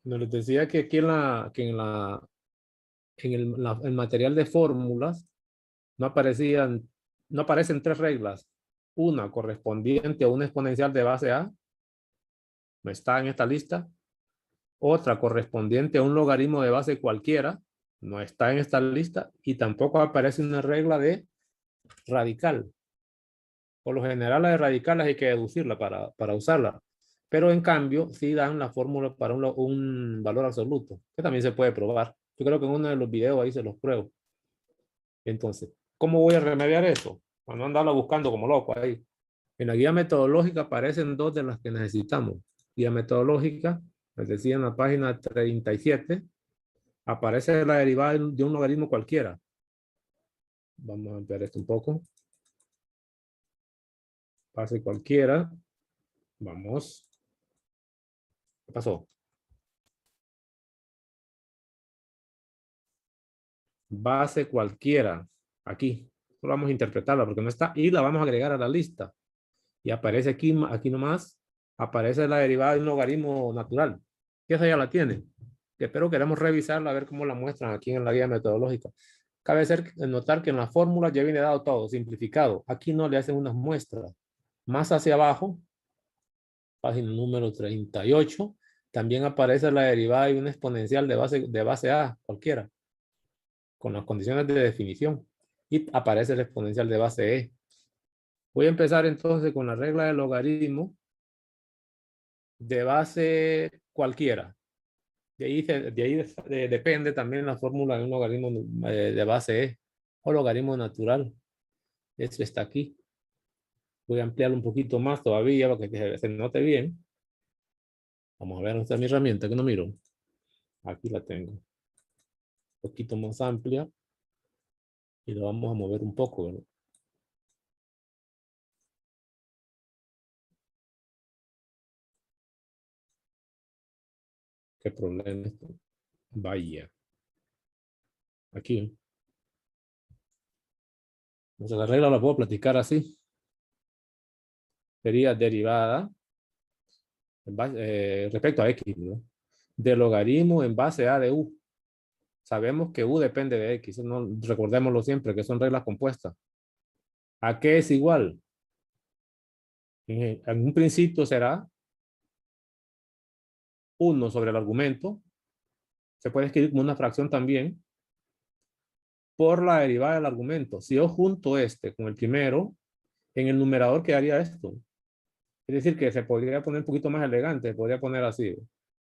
No les decía que aquí el material de fórmulas no aparecían, no aparecen tres reglas. Una correspondiente a un exponencial de base A, no está en esta lista. Otra correspondiente a un logaritmo de base cualquiera, no está en esta lista. Y tampoco aparece una regla de radical. Por lo general, la de radicales hay que deducirla para usarla. Pero en cambio, sí dan la fórmula para un valor absoluto, que también se puede probar. Yo creo que en uno de los videos ahí se los pruebo. Entonces, ¿cómo voy a remediar eso? Para no andarlo buscando como loco ahí. En la guía metodológica aparecen dos de las que necesitamos. Guía metodológica, les decía en la página 37, aparece la derivada de un logaritmo cualquiera. Vamos a ampliar esto un poco. Base cualquiera. Vamos. ¿Qué pasó? Base cualquiera. Aquí. Solo vamos a interpretarla porque no está. Y la vamos a agregar a la lista. Y aparece aquí nomás. Aparece la derivada de un logaritmo natural. Que esa ya la tiene. Que espero queremos revisarla a ver cómo la muestran aquí en la guía metodológica. Cabe notar que en la fórmula ya viene dado todo, simplificado. Aquí no le hacen unas muestras. Más hacia abajo, página número 38, también aparece la derivada de un exponencial de base A, cualquiera, con las condiciones de definición. Y aparece el exponencial de base E. Voy a empezar entonces con la regla del logaritmo de base cualquiera. De ahí depende también la fórmula de un logaritmo de base E o logaritmo natural. Esto está aquí. Voy a ampliarlo un poquito más todavía para que se note bien. Vamos a ver dónde está mi herramienta que no miro. Aquí la tengo. Un poquito más amplia. Y lo vamos a mover un poco, ¿verdad? ¿Qué problema esto? Vaya. Aquí. Entonces la regla la puedo platicar así. Sería derivada respecto a x, ¿no? De logaritmo en base a de u. Sabemos que u depende de x. No, recordémoslo siempre, que son reglas compuestas. ¿A qué es igual? En un principio será 1 sobre el argumento. Se puede escribir como una fracción también. Por la derivada del argumento. Si yo junto este con el primero, en el numerador quedaría esto. Es decir, que se podría poner un poquito más elegante. Podría poner así.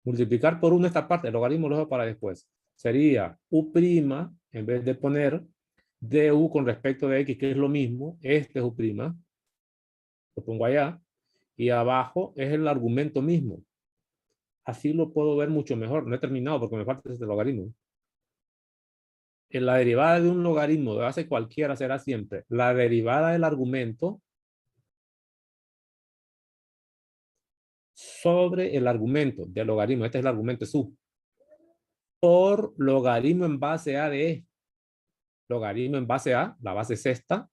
Multiplicar por 1 esta parte. El logaritmo lo dejo para después. Sería u', en vez de poner du con respecto de x, que es lo mismo. Este es u'. Lo pongo allá. Y abajo es el argumento mismo. Así lo puedo ver mucho mejor. No he terminado porque me falta este logaritmo. En la derivada de un logaritmo de base cualquiera será siempre la derivada del argumento sobre el argumento del logaritmo. Este es el argumento, es u. Por logaritmo en base a de e. Logaritmo en base a, la base es esta,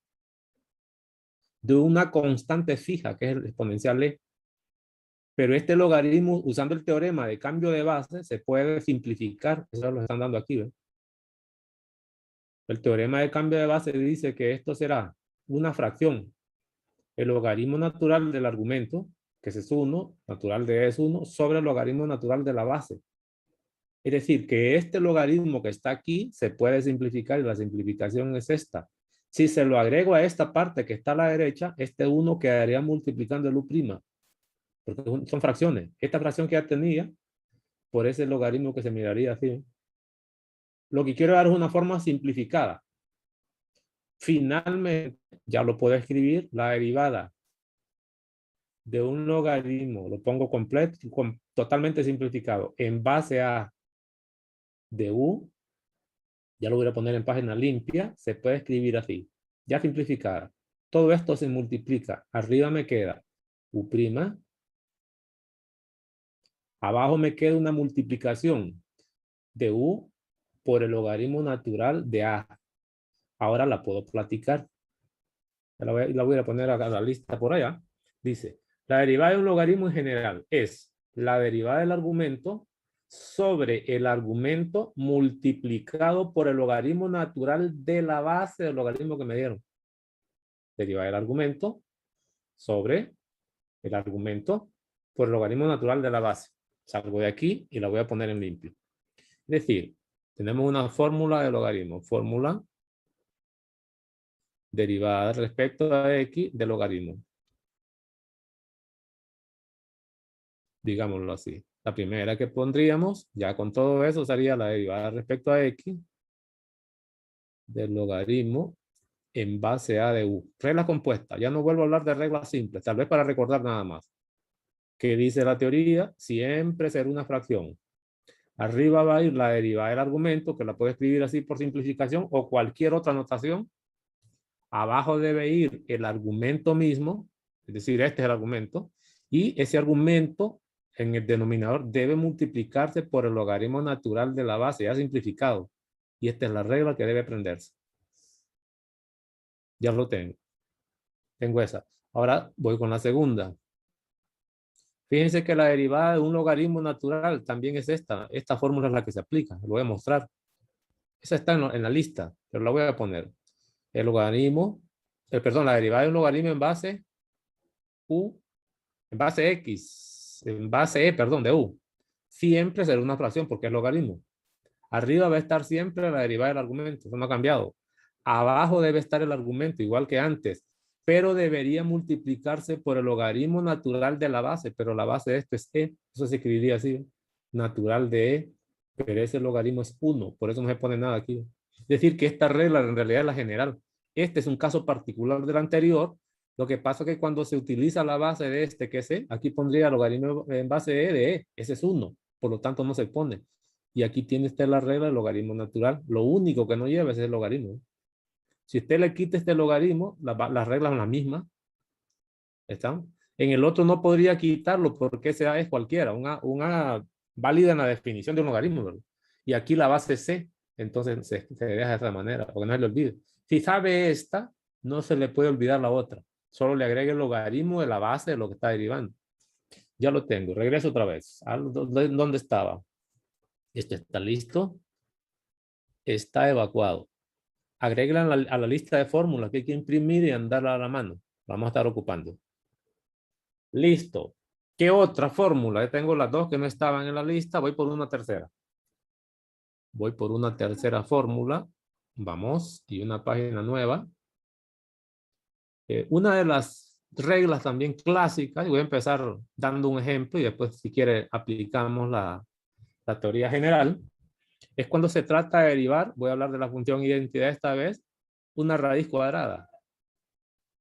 de una constante fija, que es el exponencial e. Pero este logaritmo, usando el teorema de cambio de base, se puede simplificar. Eso lo están dando aquí, ¿ves? El teorema de cambio de base dice que esto será una fracción. El logaritmo natural del argumento, que es 1, natural de e es 1, sobre el logaritmo natural de la base. Es decir, que este logaritmo que está aquí se puede simplificar y la simplificación es esta. Si se lo agrego a esta parte que está a la derecha, este 1 quedaría multiplicando el u', porque son fracciones. Esta fracción que ya tenía, por ese logaritmo que se miraría así. Lo que quiero dar es una forma simplificada. Finalmente, ya lo puedo escribir, la derivada de un logaritmo, lo pongo completo, totalmente simplificado, en base a de u, ya lo voy a poner en página limpia, se puede escribir así, ya simplificada. Todo esto se multiplica. Arriba me queda u', abajo me queda una multiplicación de u por el logaritmo natural de a. Ahora la puedo platicar. La voy a poner a la lista por allá. Dice, la derivada de un logaritmo en general es la derivada del argumento sobre el argumento multiplicado por el logaritmo natural de la base del logaritmo que me dieron. Derivar el argumento sobre el argumento por el logaritmo natural de la base. Salgo de aquí y la voy a poner en limpio. Es decir, tenemos una fórmula de logaritmo. Fórmula derivada respecto a x del logaritmo. Digámoslo así. La primera que pondríamos, ya con todo eso, sería la derivada respecto a x del logaritmo en base a de u. Regla compuesta. Ya no vuelvo a hablar de reglas simples, tal vez para recordar nada más. ¿Qué dice la teoría? Siempre será una fracción. Arriba va a ir la derivada del argumento, que la puedo escribir así por simplificación, o cualquier otra notación. Abajo debe ir el argumento mismo, es decir, este es el argumento, y ese argumento en el denominador debe multiplicarse por el logaritmo natural de la base, ya simplificado. Y esta es la regla que debe aprenderse. Ya lo tengo. Tengo esa. Ahora voy con la segunda. Fíjense que la derivada de un logaritmo natural también es esta. Esta fórmula es la que se aplica. Lo voy a mostrar. Esa está en la lista, pero la voy a poner. El logaritmo, perdón, la derivada de un logaritmo en base u, en base x, en base e, perdón, de u. Siempre será una fracción porque es logaritmo. Arriba va a estar siempre la derivada del argumento. Eso no ha cambiado. Abajo debe estar el argumento, igual que antes, pero debería multiplicarse por el logaritmo natural de la base, pero la base de esto es e, eso se escribiría así, natural de e, pero ese logaritmo es 1, por eso no se pone nada aquí. Es decir, que esta regla en realidad es la general. Este es un caso particular del anterior, lo que pasa es que cuando se utiliza la base de este, que es e, aquí pondría logaritmo en base de e, ese es 1, por lo tanto no se pone. Y aquí tiene usted la regla del logaritmo natural, lo único que no lleva es el logaritmo. Si usted le quita este logaritmo, las reglas son las mismas. ¿Están? En el otro no podría quitarlo porque esa es cualquiera, una válida en la definición de un logaritmo, ¿verdad? Y aquí la base es C, entonces se deja de esa manera, porque no se le olvide. Si sabe esta, no se le puede olvidar la otra. Solo le agrega el logaritmo de la base de lo que está derivando. Ya lo tengo. Regreso otra vez. ¿Dónde estaba? Este está listo. Está evacuado. Agréguenla a la lista de fórmulas que hay que imprimir y andarla a la mano. Vamos a estar ocupando. Listo. ¿Qué otra fórmula? Tengo las dos que no estaban en la lista. Voy por una tercera. Voy por una tercera fórmula. Vamos. Y una página nueva. Una de las reglas también clásicas, y voy a empezar dando un ejemplo y después si quiere aplicamos la teoría general, es cuando se trata de derivar, voy a hablar de la función identidad esta vez, una raíz cuadrada.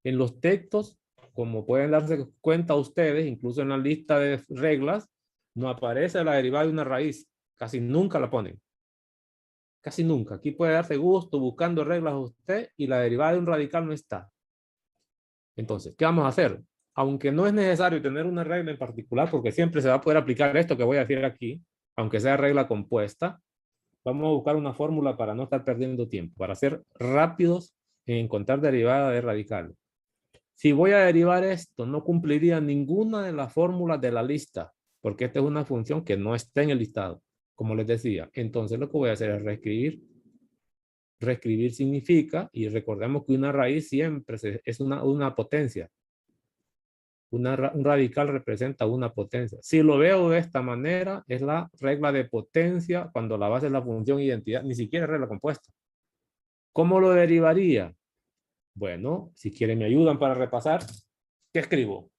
En los textos, como pueden darse cuenta ustedes, incluso en la lista de reglas, no aparece la derivada de una raíz. Casi nunca la ponen. Casi nunca. Aquí puede darse gusto buscando reglas usted y la derivada de un radical no está. Entonces, ¿qué vamos a hacer? Aunque no es necesario tener una regla en particular, porque siempre se va a poder aplicar esto que voy a decir aquí, aunque sea regla compuesta, vamos a buscar una fórmula para no estar perdiendo tiempo, para ser rápidos en encontrar derivada de radical. Si voy a derivar esto, no cumpliría ninguna de las fórmulas de la lista, porque esta es una función que no está en el listado, como les decía. Entonces lo que voy a hacer es reescribir. Reescribir significa, y recordemos que una raíz siempre es una potencia. Un radical representa una potencia. Si lo veo de esta manera, es la regla de potencia cuando la base es la función identidad, ni siquiera es regla compuesta. ¿Cómo lo derivaría? Bueno, si quieren me ayudan para repasar. ¿Qué escribo?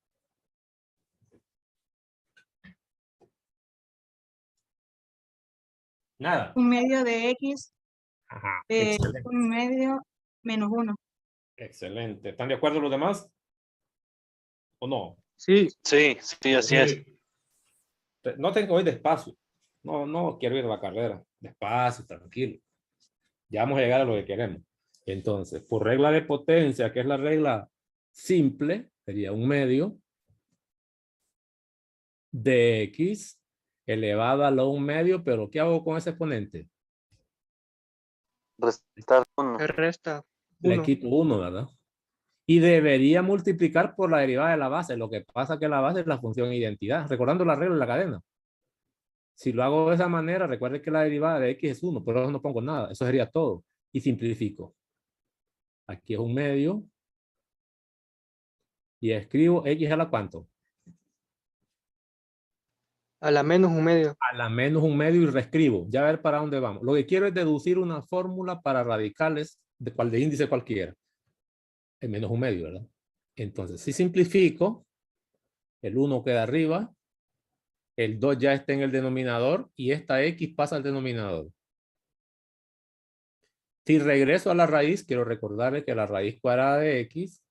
Nada. Un medio de X, Ajá, excelente. un medio menos 1. Excelente. ¿Están de acuerdo los demás? ¿O no? Sí, sí, sí, así es. No tengo hoy despacio. No quiero ir a la carrera. Despacio, tranquilo. Ya vamos a llegar a lo que queremos. Entonces, por regla de potencia, que es la regla simple, sería un medio de X elevado a lo un medio, pero ¿qué hago con ese exponente? Restar 1. Resta Le 1. quito 1, ¿verdad? Y debería multiplicar por la derivada de la base. Lo que pasa es que la base es la función identidad. Recordando la regla de la cadena. Si lo hago de esa manera, recuerde que la derivada de x es 1, pero no pongo nada. Eso sería todo. Y simplifico. Aquí es un medio. Y escribo x a la ¿cuánto? A la menos un medio. A la menos un medio y reescribo. Ya a ver para dónde vamos. Lo que quiero es deducir una fórmula para radicales de índice cualquiera. El menos un medio, ¿verdad? Entonces, si simplifico, el 1 queda arriba, el 2 ya está en el denominador y esta x pasa al denominador. Si regreso a la raíz, quiero recordarles que la raíz cuadrada de x,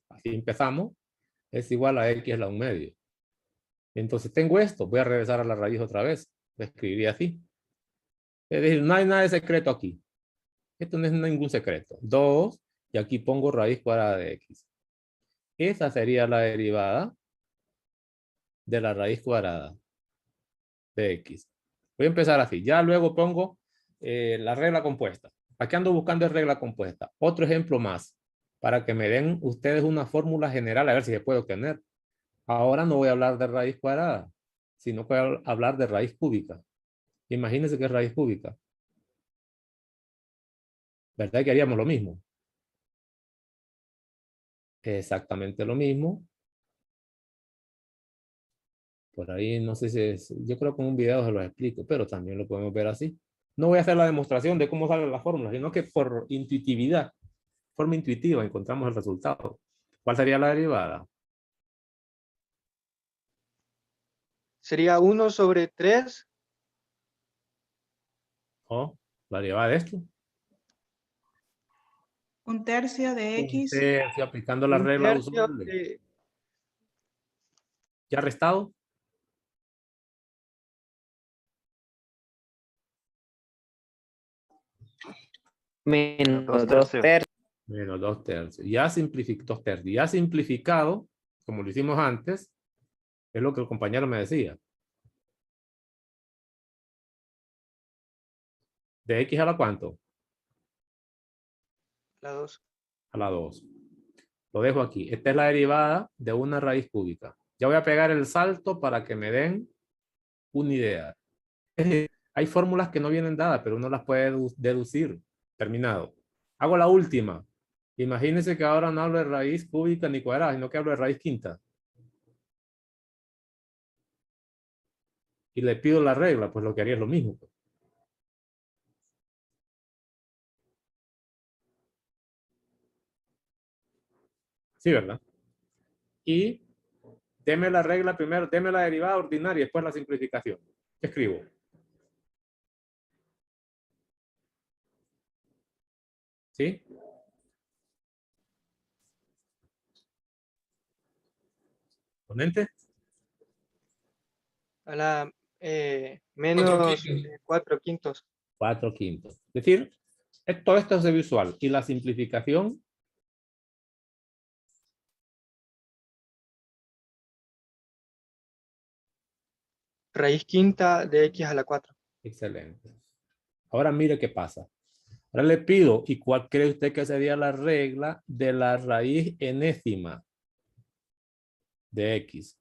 así empezamos, es igual a x a la 1 medio. Entonces tengo esto, voy a regresar a la raíz otra vez. Lo escribiría así. Es decir, no hay nada de secreto aquí. Esto no es ningún secreto. 2, y aquí pongo raíz cuadrada de x. Esa sería la derivada de la raíz cuadrada de x. Voy a empezar así. Ya luego pongo la regla compuesta. Aquí ando buscando regla compuesta. Otro ejemplo más, para que me den ustedes una fórmula general, a ver si se puede obtener. Ahora no voy a hablar de raíz cuadrada, sino que voy a hablar de raíz cúbica. Imagínense que es raíz cúbica. ¿Verdad que haríamos lo mismo? Exactamente lo mismo. Por ahí no sé si es, yo creo que en un video se lo explico, pero también lo podemos ver así. No voy a hacer la demostración de cómo salen las fórmulas, sino que por intuitividad, forma intuitiva, encontramos el resultado. ¿Cuál sería la derivada? Sería 1 sobre 3. ¿O la derivada de esto? 1/3 de x. Si aplicando la Un regla tercio usual. de ¿Ya restado? Menos Dos 2 tercios. tercios. Menos 2/3. Ya simplificado, 2/3. Ya simplificado, como lo hicimos antes, es lo que el compañero me decía. ¿De x a la cuánto? la 2. A la 2. Lo dejo aquí. Esta es la derivada de una raíz cúbica. Ya voy a pegar el salto para que me den una idea. Hay fórmulas que no vienen dadas, pero uno las puede deducir. Terminado. Hago la última. Imagínense que ahora no hablo de raíz cúbica ni cuadrada, sino que hablo de raíz quinta. Y le pido la regla, pues lo que haría es lo mismo. Sí, ¿verdad? Y deme la regla primero, deme la derivada ordinaria y después la simplificación. ¿Qué escribo? ¿Sí? ¿Ponente? A la menos 4/5. 4/5. Es decir, todo esto es de visual. Y la simplificación, Raíz quinta de x a la 4. excelente. Ahora mire qué pasa. Ahora le pido, ¿y cuál cree usted que sería la regla de la raíz enésima de x?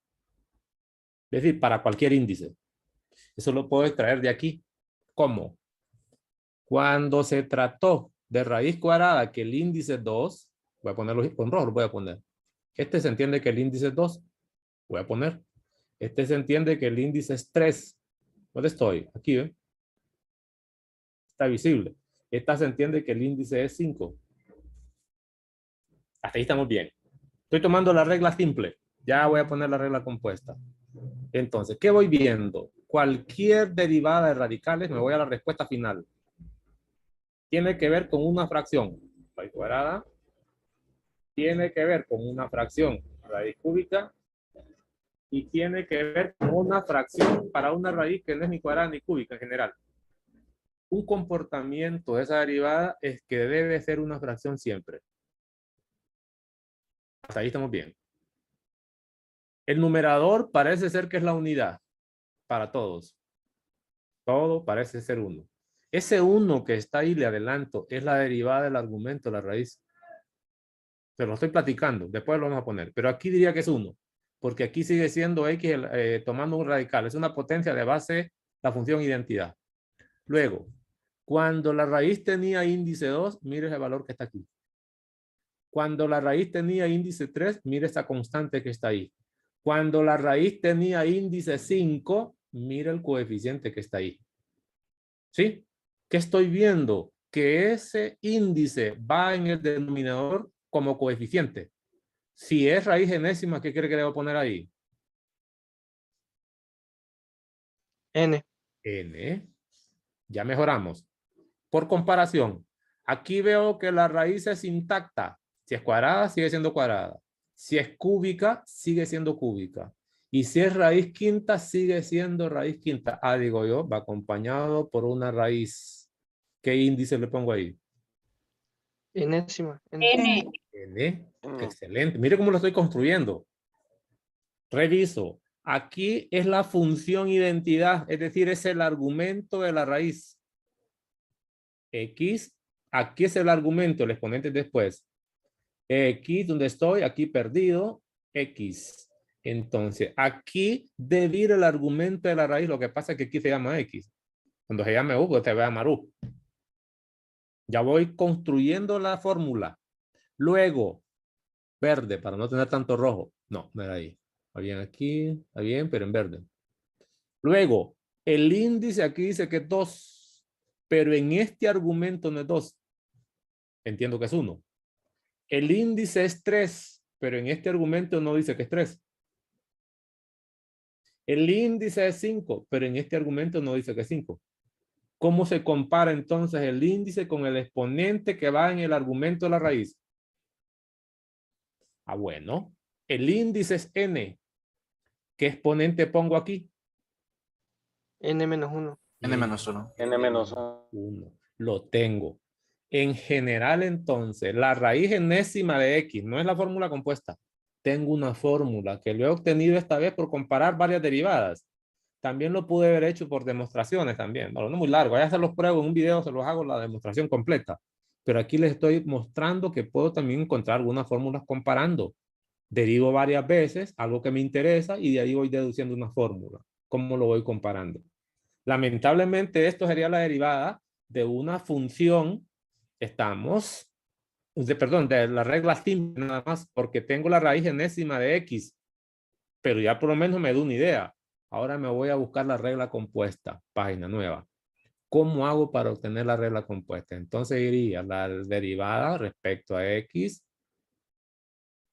Es decir, para cualquier índice. Eso lo puedo extraer de aquí. ¿Cómo? Cuando se trató de raíz cuadrada que el índice es 2, voy a ponerlo con rojo, lo voy a poner. Este se entiende que el índice es 2, voy a poner. Este se entiende que el índice es 3. ¿Dónde estoy? Aquí, ¿eh? Está visible. Esta se entiende que el índice es 5. Hasta ahí estamos bien. Estoy tomando la regla simple. Ya voy a poner la regla compuesta. Entonces, ¿qué voy viendo? Cualquier derivada de radicales, me voy a la respuesta final. Tiene que ver con una fracción. Raíz cuadrada. Tiene que ver con una fracción raíz cúbica. Y tiene que ver con una fracción para una raíz que no es ni cuadrada ni cúbica en general. Un comportamiento de esa derivada es que debe ser una fracción siempre. Hasta ahí estamos bien. El numerador parece ser que es la unidad para todos. Todo parece ser 1. Ese 1 que está ahí, le adelanto, es la derivada del argumento, la raíz. Se lo estoy platicando, después lo vamos a poner. Pero aquí diría que es 1, porque aquí sigue siendo x tomando un radical. Es una potencia de base la función identidad. Luego, cuando la raíz tenía índice 2, mire ese valor que está aquí. Cuando la raíz tenía índice 3, mire esta constante que está ahí. Cuando la raíz tenía índice 5, mire el coeficiente que está ahí. ¿Sí? ¿Qué estoy viendo? Que ese índice va en el denominador como coeficiente. Si es raíz enésima, ¿qué cree que le voy a poner ahí? N. N. Ya mejoramos. Por comparación, aquí veo que la raíz es intacta. Si es cuadrada, sigue siendo cuadrada. Si es cúbica, sigue siendo cúbica. Y si es raíz quinta, sigue siendo raíz quinta. Ah, digo yo, va acompañado por una raíz. ¿Qué índice le pongo ahí? Enésima. N. N. N. Excelente. Mire cómo lo estoy construyendo. Reviso. Aquí es la función identidad, es decir, es el argumento de la raíz. X, aquí es el argumento, el exponente después. X, donde estoy, aquí perdido, X. Entonces, aquí debe ir el argumento de la raíz, lo que pasa es que aquí se llama X. Cuando se llame U, pues se va a llamar U. Ya voy construyendo la fórmula. Luego, verde, para no tener tanto rojo. No, no era ahí. Está bien aquí, está bien, pero en verde. Luego, el índice aquí dice que es 2, pero en este argumento no es 2. Entiendo que es 1. El índice es 3, pero en este argumento no dice que es 3. El índice es 5, pero en este argumento no dice que es 5. ¿Cómo se compara entonces el índice con el exponente que va en el argumento de la raíz? Ah, bueno. El índice es n. ¿Qué exponente pongo aquí? N-1. N-1. N-1. Lo tengo. En general, entonces, la raíz enésima de X no es la fórmula compuesta. Tengo una fórmula que lo he obtenido esta vez por comparar varias derivadas. También lo pude haber hecho por demostraciones también. Bueno, no muy largo. Ya se los pruebo en un video, se los hago la demostración completa. Pero aquí les estoy mostrando que puedo también encontrar algunas fórmulas comparando. Derivo varias veces, algo que me interesa, y de ahí voy deduciendo una fórmula. ¿Cómo lo voy comparando? Lamentablemente, esto sería la derivada de una función. Estamos, perdón, de la regla simple nada más, porque tengo la raíz enésima de X, pero ya por lo menos me da una idea. Ahora me voy a buscar la regla compuesta, página nueva. ¿Cómo hago para obtener la regla compuesta? Entonces iría la derivada respecto a X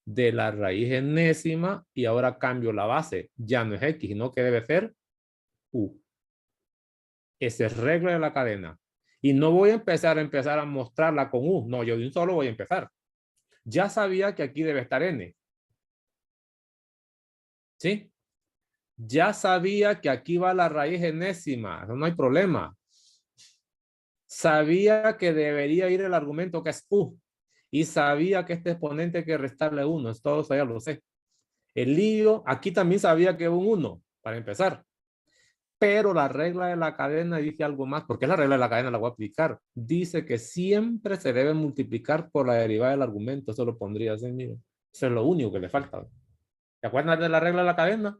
de la raíz enésima y ahora cambio la base. Ya no es X, sino que debe ser U. Esa es regla de la cadena. Y no voy a empezar a mostrarla con U. No, yo de un solo voy a empezar. Ya sabía que aquí debe estar N. ¿Sí? Ya sabía que aquí va la raíz enésima. No hay problema. Sabía que debería ir el argumento que es U. Y sabía que este exponente hay que restarle 1. Todo eso ya lo sé. El lío, aquí también sabía que un 1, para empezar. Pero la regla de la cadena dice algo más, porque la regla de la cadena la voy a aplicar. Dice que siempre se debe multiplicar por la derivada del argumento. Eso lo pondría así, miren. Eso es lo único que le falta. ¿Se acuerdan de la regla de la cadena?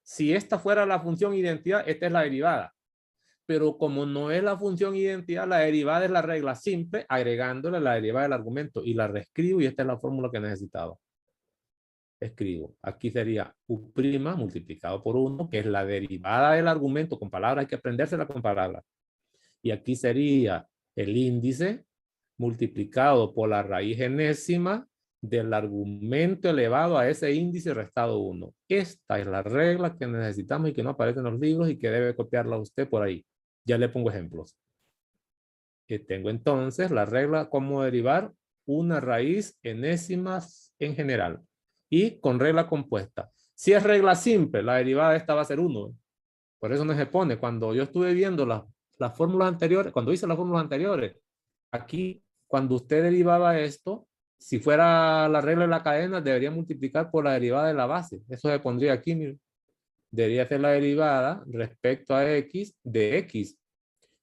Si esta fuera la función identidad, esta es la derivada. Pero como no es la función identidad, la derivada es la regla simple, agregándole la derivada del argumento. Y la reescribo y esta es la fórmula que necesitaba. Escribo. Aquí sería U' multiplicado por 1, que es la derivada del argumento con palabras. Hay que aprendérsela con palabras. Y aquí sería el índice multiplicado por la raíz enésima del argumento elevado a ese índice restado 1. Esta es la regla que necesitamos y que no aparece en los libros y que debe copiarla usted por ahí. Ya le pongo ejemplos. Que tengo entonces la regla cómo derivar una raíz enésima en general. Y con regla compuesta. Si es regla simple, la derivada de esta va a ser 1. Por eso no se pone. Cuando yo estuve viendo las fórmulas anteriores, cuando hice las fórmulas anteriores, aquí, cuando usted derivaba esto, si fuera la regla de la cadena, debería multiplicar por la derivada de la base. Eso se pondría aquí, mire. Debería ser la derivada respecto a X de X.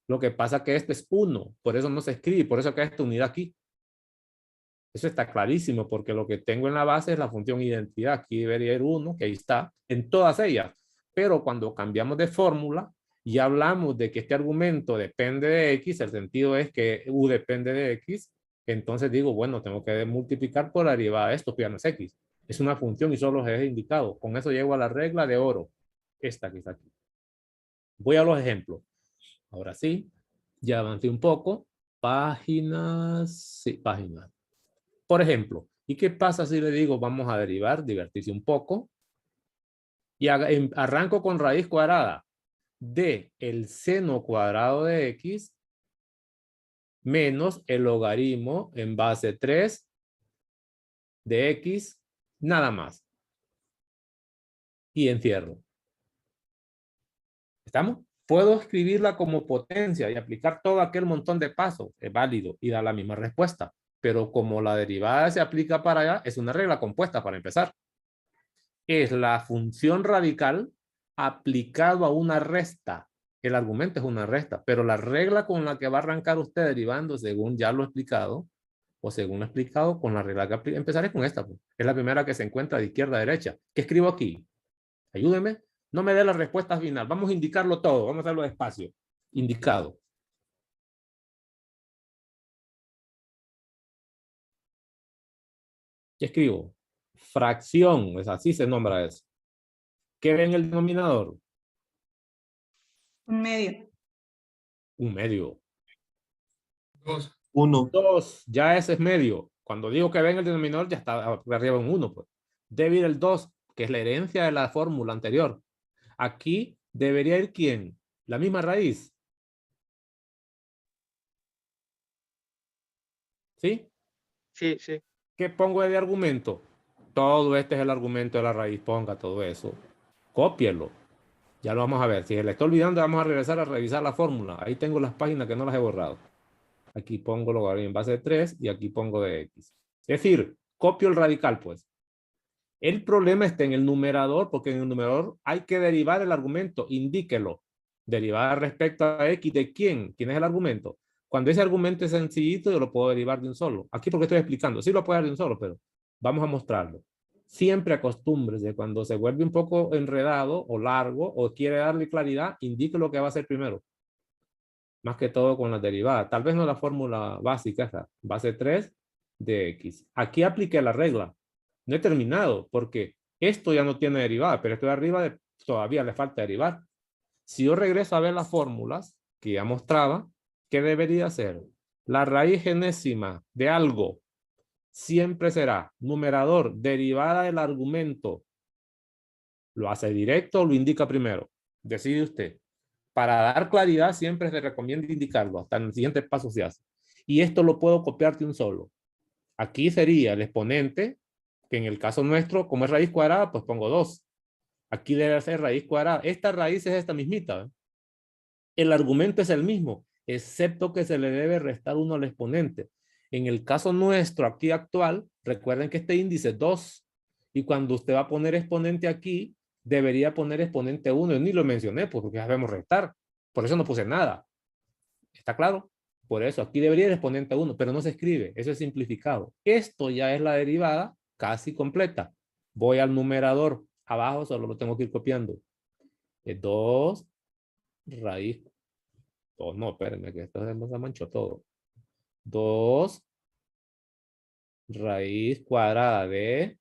Lo que pasa es que esto es 1. Por eso no se escribe. Por eso queda esta unidad aquí. Eso está clarísimo, porque lo que tengo en la base es la función identidad. Aquí debería ir 1, que ahí está, en todas ellas. Pero cuando cambiamos de fórmula, y hablamos de que este argumento depende de X, el sentido es que U depende de X, entonces digo, bueno, tengo que multiplicar por la derivada de esto, que ya no es X. Es una función y solo es indicado. Con eso llego a la regla de oro. Esta que está aquí. Voy a los ejemplos. Ahora sí, ya avancé un poco. Páginas, sí, páginas. Por ejemplo, ¿y qué pasa si le digo vamos a derivar, divertirse un poco? Y arranco con raíz cuadrada de el seno cuadrado de X menos el logaritmo en base 3 de X, nada más. Y encierro. ¿Estamos? Puedo escribirla como potencia y aplicar todo aquel montón de pasos. Es válido y da la misma respuesta. Pero como la derivada se aplica para allá, es una regla compuesta para empezar. Es la función radical aplicado a una resta. El argumento es una resta, pero la regla con la que va a arrancar usted derivando, según ya lo he explicado, o según lo he explicado, con la regla que empezaré con esta. Pues. Es la primera que se encuentra de izquierda a derecha. ¿Qué escribo aquí? Ayúdeme. No me dé la respuesta final. Vamos a indicarlo todo. Vamos a hacerlo despacio. Indicado. ¿Qué escribo? Fracción. Es así se nombra eso. ¿Qué ve en el denominador? Un medio. Un medio. 1. 2. Ya ese es medio. Cuando digo que ve en el denominador, ya está arriba en 1. Pues. Debe ir el 2, que es la herencia de la fórmula anterior. Aquí debería ir ¿quién? La misma raíz. ¿Sí? Sí, sí. ¿Qué pongo de argumento? Todo este es el argumento de la raíz. Ponga todo eso. Cópielo. Ya lo vamos a ver. Si se le está olvidando, vamos a regresar a revisar la fórmula. Ahí tengo las páginas que no las he borrado. Aquí pongo logaritmo en base de 3 y aquí pongo de X. Es decir, copio el radical, pues. El problema está en el numerador, porque en el numerador hay que derivar el argumento. Indíquelo. Derivar respecto a X de quién. ¿Quién es el argumento? Cuando ese argumento es sencillito, yo lo puedo derivar de un solo. Aquí porque estoy explicando. Sí lo puedo dar de un solo, pero vamos a mostrarlo. Siempre acostúmbrese cuando se vuelve un poco enredado o largo o quiere darle claridad, indique lo que va a hacer primero. Más que todo con las derivadas. Tal vez no la fórmula básica, esa, base 3 de X. Aquí apliqué la regla. No he terminado porque esto ya no tiene derivada, pero esto de arriba todavía le falta derivar. Si yo regreso a ver las fórmulas que ya mostraba, ¿qué debería ser? La raíz enésima de algo siempre será numerador, derivada del argumento. ¿Lo hace directo o lo indica primero? Decide usted. Para dar claridad siempre se recomienda indicarlo. Hasta en el siguiente paso se hace. Y esto lo puedo copiar de un solo. Aquí sería el exponente, que en el caso nuestro, como es raíz cuadrada, pues pongo 2. Aquí debe ser raíz cuadrada. Esta raíz es esta mismita. ¿Eh? El argumento es el mismo, excepto que se le debe restar 1 al exponente. En el caso nuestro, aquí actual, recuerden que este índice es 2. Y cuando usted va a poner exponente aquí, debería poner exponente 1. Yo ni lo mencioné, pues, porque ya sabemos restar. Por eso no puse nada. ¿Está claro? Por eso aquí debería ir exponente 1, pero no se escribe. Eso es simplificado. Esto ya es la derivada casi completa. Voy al numerador. Abajo solo lo tengo que ir copiando. Es 2 raíz. Oh, no, espérenme, que esto se manchó todo. 2 raíz cuadrada de,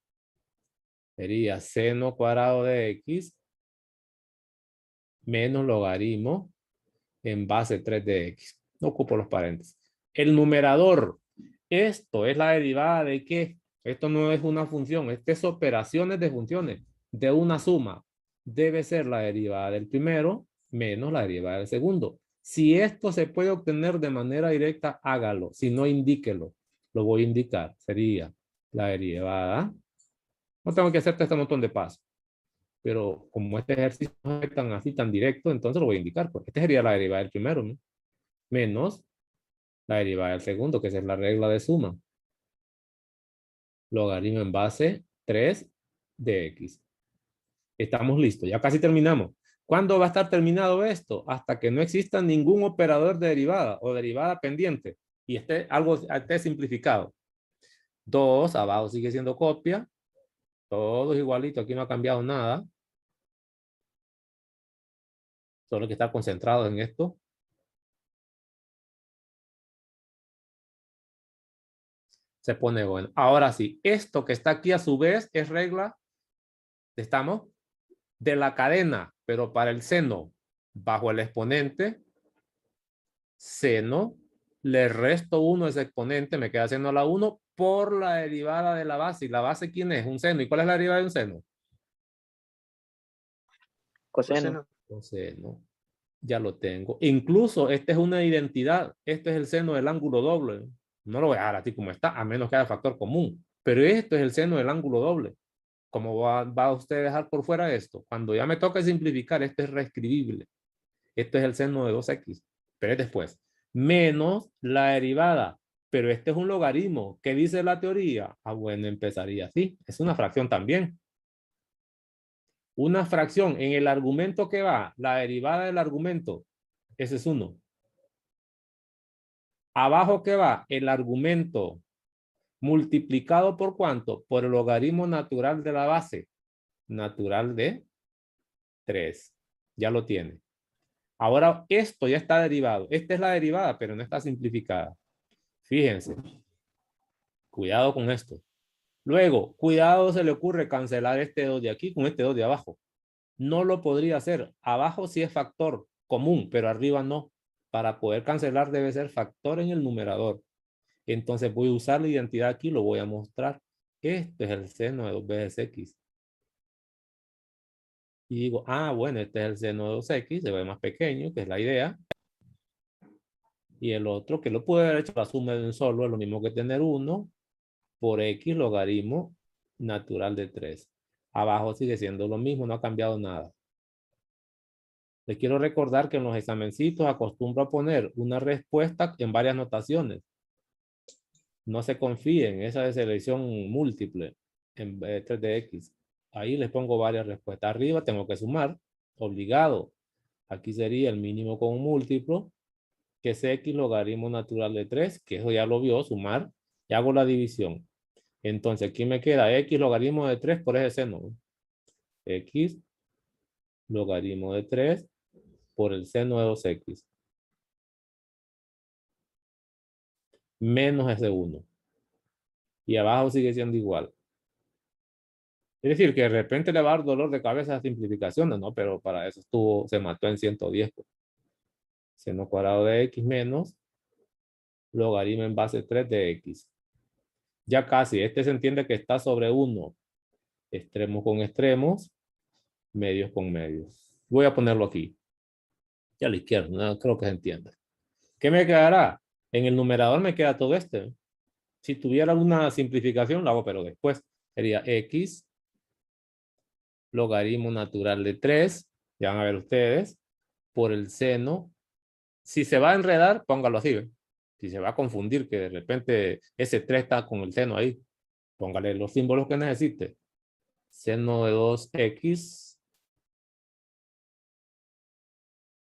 sería seno cuadrado de X menos logaritmo en base 3 de X. No ocupo los paréntesis. El numerador, esto es la derivada de ¿qué? Esto no es una función, esto es operaciones de funciones, de una suma. Debe ser la derivada del primero menos la derivada del segundo. Si esto se puede obtener de manera directa, hágalo. Si no, indíquelo. Lo voy a indicar. Sería la derivada. No tengo que hacerte este montón de pasos. Pero como este ejercicio no es tan así, tan directo, entonces lo voy a indicar. Porque este sería la derivada del primero, ¿no? Menos la derivada del segundo, que esa es la regla de suma. Logaritmo en base 3 de X. Estamos listos. Ya casi terminamos. ¿Cuándo va a estar terminado esto? Hasta que no exista ningún operador de derivada o derivada pendiente y esté simplificado. 2, abajo sigue siendo copia. Todo igualito, aquí no ha cambiado nada. Solo que estar concentrados en esto. Se pone bueno. Ahora sí, esto que está aquí a su vez es regla, estamos, de la cadena, pero para el seno bajo el exponente, seno, le resto 1 a ese exponente, me queda seno a la 1 por la derivada de la base. ¿Y la base quién es? Un seno. ¿Y cuál es la derivada de un seno? Coseno. Coseno. Ya lo tengo. Incluso esta es una identidad. Este es el seno del ángulo doble. No lo voy a dejar así como está, a menos que haya factor común. Pero esto es el seno del ángulo doble. ¿Cómo va usted a dejar por fuera esto? Cuando ya me toca simplificar, esto es reescribible. Esto es el seno de 2x. Pero es después. Menos la derivada. Pero este es un logaritmo. ¿Qué dice la teoría? Ah, bueno, empezaría así. Es una fracción también. Una fracción en el argumento que va, la derivada del argumento, ese es 1. Abajo que va, el argumento multiplicado por ¿cuánto? Por el logaritmo natural de la base. Natural de 3. Ya lo tiene. Ahora esto ya está derivado. Esta es la derivada, pero no está simplificada. Fíjense. Cuidado con esto. Luego, cuidado se le ocurre cancelar este 2 de aquí con este 2 de abajo. No lo podría hacer. Abajo sí es factor común, pero arriba no. Para poder cancelar debe ser factor en el numerador. Entonces voy a usar la identidad aquí, lo voy a mostrar. Este es el seno de 2 veces x. Y digo, ah, bueno, este es el seno de 2x, se ve más pequeño, que es la idea. Y el otro, que lo puede haber hecho la suma de un solo, es lo mismo que tener 1 por x logaritmo natural de 3. Abajo sigue siendo lo mismo, no ha cambiado nada. Les quiero recordar que en los examencitos acostumbro a poner una respuesta en varias notaciones. No se confíen, esa es selección múltiple en 3 de x. Ahí les pongo varias respuestas. Arriba tengo que sumar, obligado. Aquí sería el mínimo con un múltiplo, que es x logaritmo natural de 3, que eso ya lo vio, sumar, y hago la división. Entonces aquí me queda x logaritmo de 3 por ese seno. X logaritmo de 3 por el seno de 2x. Menos ese 1. Y abajo sigue siendo igual. Es decir, que de repente le va a dar dolor de cabeza a simplificaciones, ¿no? Pero para eso se mató en 110. Pues. Seno cuadrado de x menos logaritmo en base 3 de x. Ya casi, este se entiende que está sobre 1. Extremos con extremos, medios con medios. Voy a ponerlo aquí. Y a la izquierda, no creo que se entienda. ¿Qué me quedará? En el numerador me queda todo este. Si tuviera alguna simplificación, lo hago, pero después sería x logaritmo natural de 3, ya van a ver ustedes, por el seno. Si se va a enredar, póngalo así. ¿Ve? Si se va a confundir que de repente ese 3 está con el seno ahí, póngale los símbolos que necesite. Seno de 2x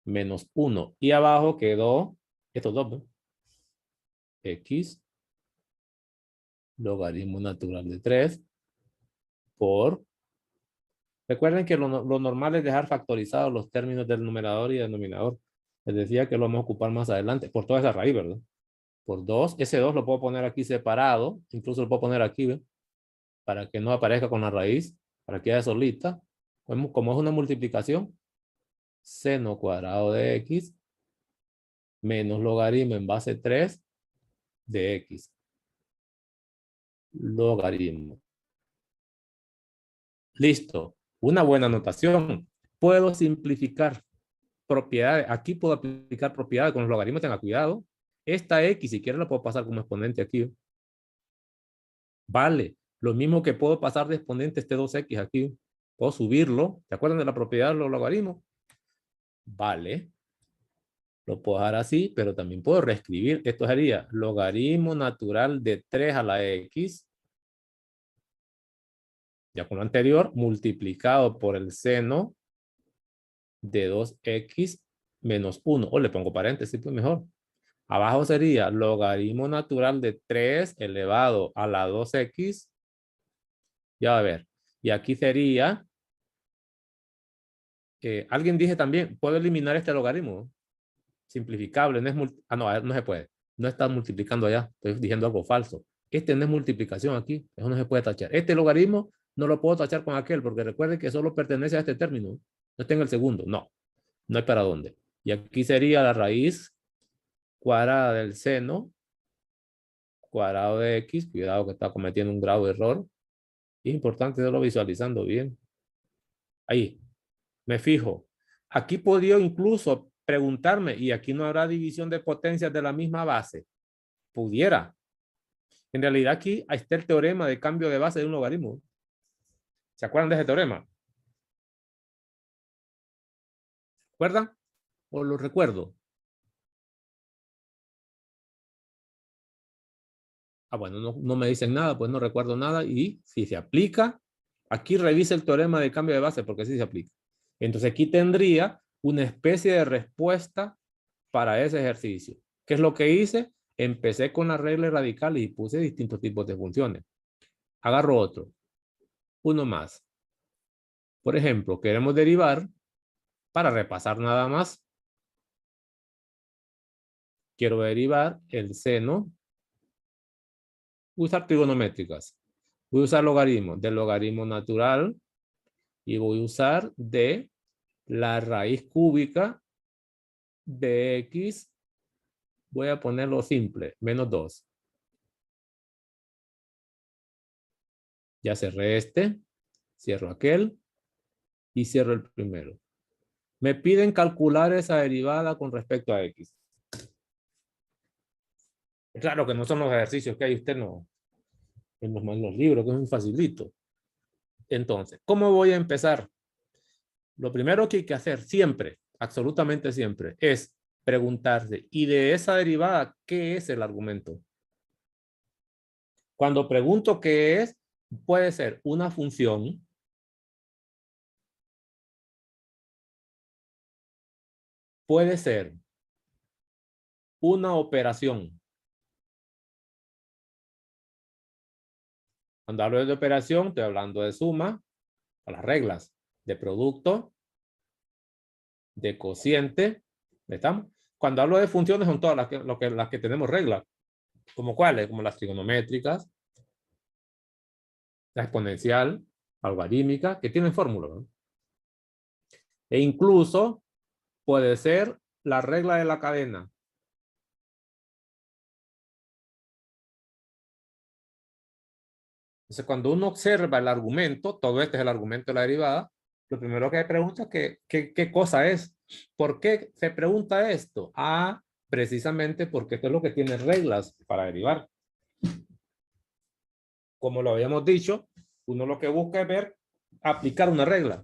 menos 1. Y abajo quedó estos dos. ¿Ve? X logaritmo natural de 3 por... Recuerden que lo normal es dejar factorizados los términos del numerador y denominador. Les decía que lo vamos a ocupar más adelante, por toda esa raíz, ¿verdad? Por 2, ese 2 lo puedo poner aquí separado, incluso lo puedo poner aquí, ¿ve? Para que no aparezca con la raíz, para que quede solita. Como es una multiplicación, seno cuadrado de x menos logaritmo en base 3 de x. Logaritmo. Listo. Una buena notación. Puedo simplificar propiedades. Aquí puedo aplicar propiedades con los logaritmos. Tenga cuidado. Esta x, si quiero, la puedo pasar como exponente aquí. Vale. Lo mismo que puedo pasar de exponente este 2x aquí. Puedo subirlo. ¿Se acuerdan de la propiedad de los logaritmos? Vale. Lo puedo dejar así, pero también puedo reescribir. Esto sería logaritmo natural de 3 a la x. Ya con lo anterior, multiplicado por el seno de 2x menos 1. O le pongo paréntesis, pues mejor. Abajo sería logaritmo natural de 3 elevado a la 2x. Ya va a ver. Y aquí sería Alguien dije también, puedo eliminar este logaritmo. Simplificable, no es no, no se puede. No está multiplicando allá, estoy diciendo algo falso. Este no es multiplicación aquí, eso no se puede tachar. Este logaritmo no lo puedo tachar con aquel, porque recuerde que solo pertenece a este término. No está en el segundo, no. No hay para dónde. Y aquí sería la raíz cuadrada del seno cuadrado de x. Cuidado que está cometiendo un grave error. Es importante verlo visualizando bien. Ahí, me fijo. Aquí podría incluso preguntarme, ¿y aquí no habrá división de potencias de la misma base? Pudiera. En realidad aquí está el teorema de cambio de base de un logaritmo. ¿Se acuerdan de ese teorema? ¿Recuerdan? ¿O lo recuerdo? Ah, bueno, no me dicen nada, pues no recuerdo nada. Y si se aplica, aquí revisa el teorema de cambio de base porque sí se aplica. Entonces aquí tendría una especie de respuesta para ese ejercicio. ¿Qué es lo que hice? Empecé con la regla radical y puse distintos tipos de funciones. Agarro otro. Uno más. Por ejemplo, queremos derivar, para repasar nada más. Quiero derivar el seno. Voy a usar trigonométricas. Voy a usar logaritmos. Del logaritmo natural. Y voy a usar de la raíz cúbica de x. Voy a ponerlo simple. Menos 2. Ya cerré este. Cierro aquel. Y cierro el primero. Me piden calcular esa derivada con respecto a x. Claro que no son los ejercicios que hay usted no, en los libros, que es muy facilito. Entonces, ¿cómo voy a empezar? Lo primero que hay que hacer siempre, absolutamente siempre, es preguntarse, ¿y de esa derivada qué es el argumento? Cuando pregunto qué es, puede ser una función, puede ser una operación. Cuando hablo de operación, estoy hablando de suma, a las reglas, de producto, de cociente. ¿Estamos? Cuando hablo de funciones son todas las que tenemos reglas. ¿Como cuáles? Como las trigonométricas, la exponencial, algorítmica, que tienen fórmula, ¿no? E incluso puede ser la regla de la cadena. Entonces, cuando uno observa el argumento, todo este es el argumento de la derivada, lo primero que pregunta es ¿qué cosa es? ¿Por qué se pregunta esto? Ah, precisamente porque esto es lo que tiene reglas para derivar. Como lo habíamos dicho, uno lo que busca es ver, aplicar una regla.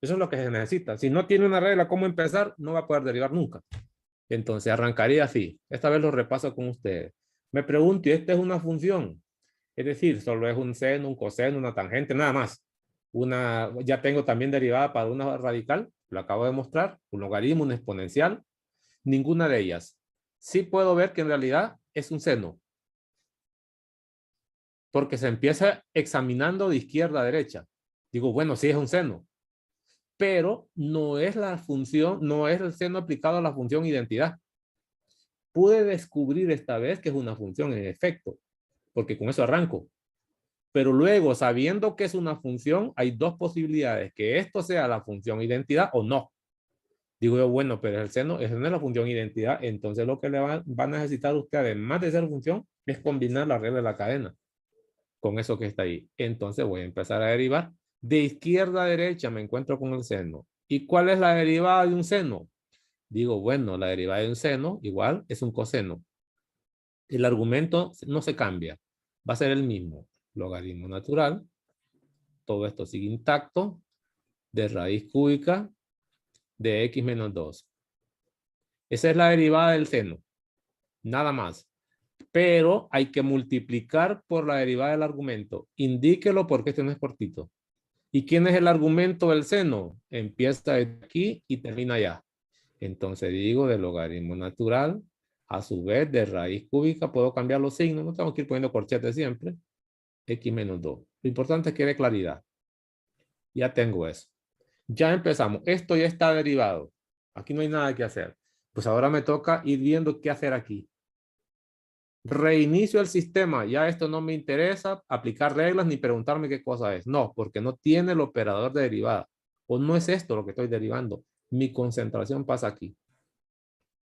Eso es lo que se necesita. Si no tiene una regla cómo empezar, no va a poder derivar nunca. Entonces arrancaría así. Esta vez lo repaso con ustedes. Me pregunto, ¿y esta es una función? Es decir, solo es un seno, un coseno, una tangente, nada más. Ya tengo también derivada para una radical, lo acabo de mostrar, un logaritmo, una exponencial, ninguna de ellas. Sí puedo ver que en realidad es un seno, porque se empieza examinando de izquierda a derecha. Digo, bueno, sí es un seno, pero no es la función, no es el seno aplicado a la función identidad. Pude descubrir esta vez que es una función en efecto, porque con eso arranco. Pero luego, sabiendo que es una función, hay dos posibilidades, que esto sea la función identidad o no. Digo yo, bueno, pero el seno no es la función identidad, entonces lo que le va a necesitar usted, además de ser función, es combinar la regla de la cadena con eso que está ahí. Entonces voy a empezar a derivar. De izquierda a derecha me encuentro con el seno. ¿Y cuál es la derivada de un seno? Digo, bueno, la derivada de un seno igual es un coseno. El argumento no se cambia. Va a ser el mismo. Logaritmo natural. Todo esto sigue intacto. De raíz cúbica de x menos 2. Esa es la derivada del seno. Nada más. Pero hay que multiplicar por la derivada del argumento. Indíquelo porque este no es cortito. ¿Y quién es el argumento del seno? Empieza aquí y termina allá. Entonces digo del logaritmo natural, a su vez de raíz cúbica, puedo cambiar los signos, no tengo que ir poniendo corchetes siempre, x menos 2. Lo importante es que dé claridad. Ya tengo eso. Ya empezamos. Esto ya está derivado. Aquí no hay nada que hacer. Pues ahora me toca ir viendo qué hacer aquí. Reinicio el sistema. Ya esto no me interesa aplicar reglas ni preguntarme qué cosa es. No, porque no tiene el operador de derivada. O no es esto lo que estoy derivando. Mi concentración pasa aquí.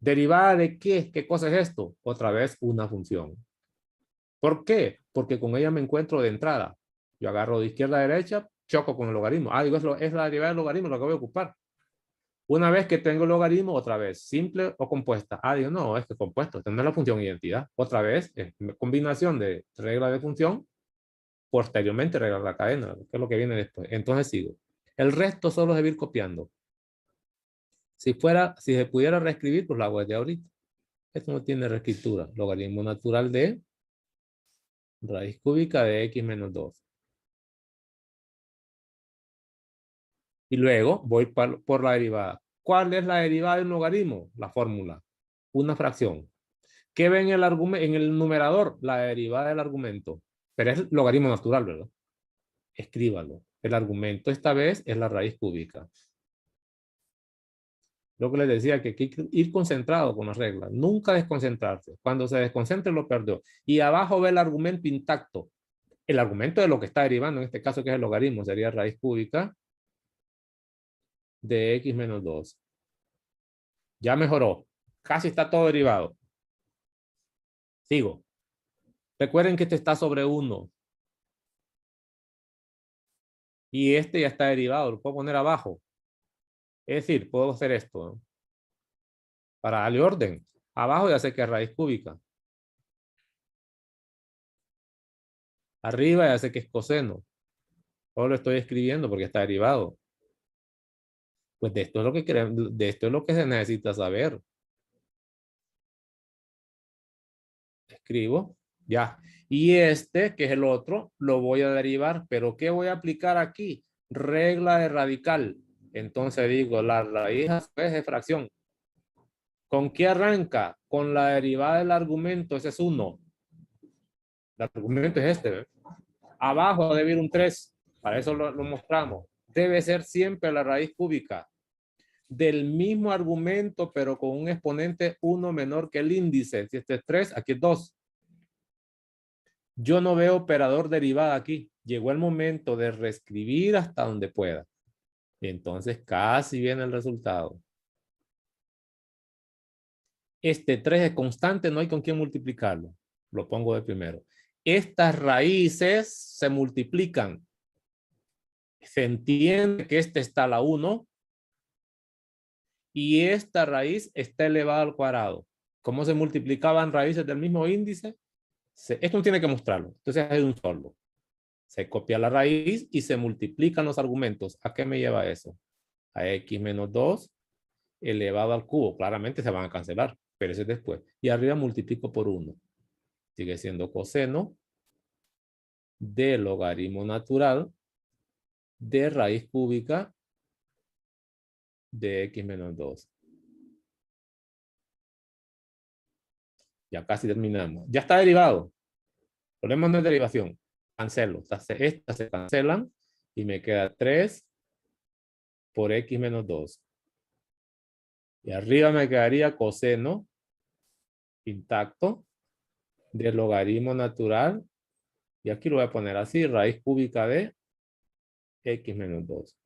¿Derivada de qué? ¿Qué cosa es esto? Otra vez una función. ¿Por qué? Porque con ella me encuentro de entrada. Yo agarro de izquierda a derecha, choco con el logaritmo. Ah, digo, es la derivada del logaritmo lo que voy a ocupar. Una vez que tengo el logaritmo, otra vez, simple o compuesta. Ah, digo, no, es que compuesto, tener la función identidad. Otra vez, es combinación de regla de función, posteriormente regla de la cadena, que es lo que viene después. Entonces sigo. El resto solo es ir copiando. Si se pudiera reescribir, pues lo hago desde ahorita. Esto no tiene reescritura. Logaritmo natural de raíz cúbica de x menos 2. Y luego voy por la derivada. ¿Cuál es la derivada de un logaritmo? La fórmula. Una fracción. ¿Qué ven en el numerador? La derivada del argumento. Pero es logaritmo natural, ¿verdad? Escríbalo. El argumento esta vez es la raíz cúbica. Lo que les decía, que hay que ir concentrado con las reglas. Nunca desconcentrarse. Cuando se desconcentre lo perdió. Y abajo ve el argumento intacto. El argumento de lo que está derivando, en este caso que es el logaritmo, sería raíz cúbica de x menos 2. Ya mejoró. Casi está todo derivado. Sigo. Recuerden que este está sobre 1. Y este ya está derivado. Lo puedo poner abajo. Es decir, puedo hacer esto, ¿no? Para darle orden. Abajo ya sé que es raíz cúbica. Arriba ya sé que es coseno. Solo lo estoy escribiendo porque está derivado. Pues de esto es lo que de esto es lo que se necesita saber. Escribo. Ya. Y este, que es el otro, lo voy a derivar. ¿Pero qué voy a aplicar aquí? Regla de radical. Entonces digo, la raíz a su vez de fracción. ¿Con qué arranca? Con la derivada del argumento. Ese es 1. El argumento es este, ¿ves? Abajo debe ir un 3. Para eso lo mostramos. Debe ser siempre la raíz cúbica del mismo argumento, pero con un exponente 1 menor que el índice. Si este es 3, aquí es 2. Yo no veo operador derivada aquí. Llegó el momento de reescribir hasta donde pueda. Y entonces casi viene el resultado. Este 3 es constante, no hay con quién multiplicarlo. Lo pongo de primero. Estas raíces se multiplican. Se entiende que este está a la 1 y esta raíz está elevada al cuadrado. ¿Cómo se multiplicaban raíces del mismo índice? Esto no tiene que mostrarlo. Entonces es un solo. Se copia la raíz y se multiplican los argumentos. ¿A qué me lleva eso? A x menos 2 elevado al cubo. Claramente se van a cancelar, pero ese es después. Y arriba multiplico por 1. Sigue siendo coseno de logaritmo natural de raíz cúbica de x menos 2. Ya casi terminamos. Ya está derivado. Problemas de derivación. Cancelo. Estas se cancelan y me queda 3 por x menos 2. Y arriba me quedaría coseno intacto del logaritmo natural. Y aquí lo voy a poner así, raíz cúbica de x menos 2.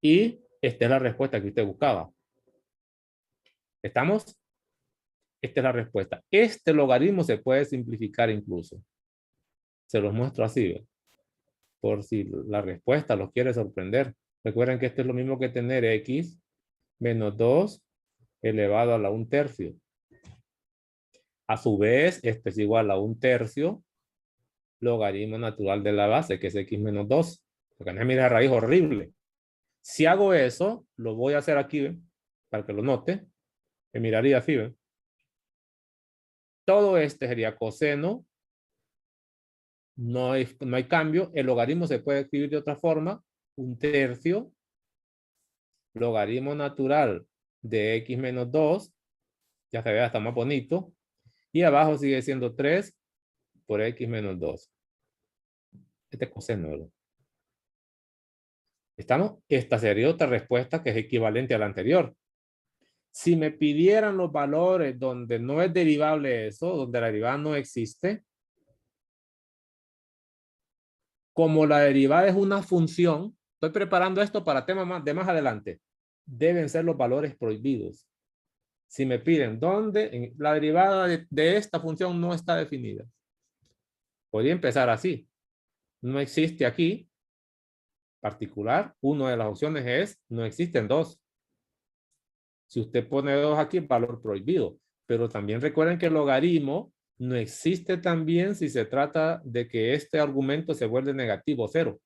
Y esta es la respuesta que usted buscaba. ¿Estamos? Esta es la respuesta. Este logaritmo se puede simplificar incluso. Se los muestro así, ¿ve? Por si la respuesta los quiere sorprender. Recuerden que esto es lo mismo que tener x menos 2 elevado a la 1/3. A su vez, este es igual a 1/3 logaritmo natural de la base, que es x menos 2. Porque no es mira raíz horrible. Si hago eso, lo voy a hacer aquí, ¿ve? Para que lo note. Me miraría así, ¿ve? Todo este sería coseno. No hay cambio. El logaritmo se puede escribir de otra forma. 1/3 logaritmo natural de x menos 2. Ya se ve hasta más bonito. Y abajo sigue siendo 3 por x menos 2. Este es coseno, ¿verdad? ¿Estamos? Esta sería otra respuesta que es equivalente a la anterior. Si me pidieran los valores donde no es derivable eso, donde la derivada no existe, como la derivada es una función, estoy preparando esto para temas de más adelante, deben ser los valores prohibidos. Si me piden dónde la derivada de esta función no está definida, podría empezar así. No existe aquí, particular, una de las opciones es, no existen dos. Si usted pone 2 aquí, valor prohibido. Pero también recuerden que el logaritmo no existe también si se trata de que este argumento se vuelve negativo, 0.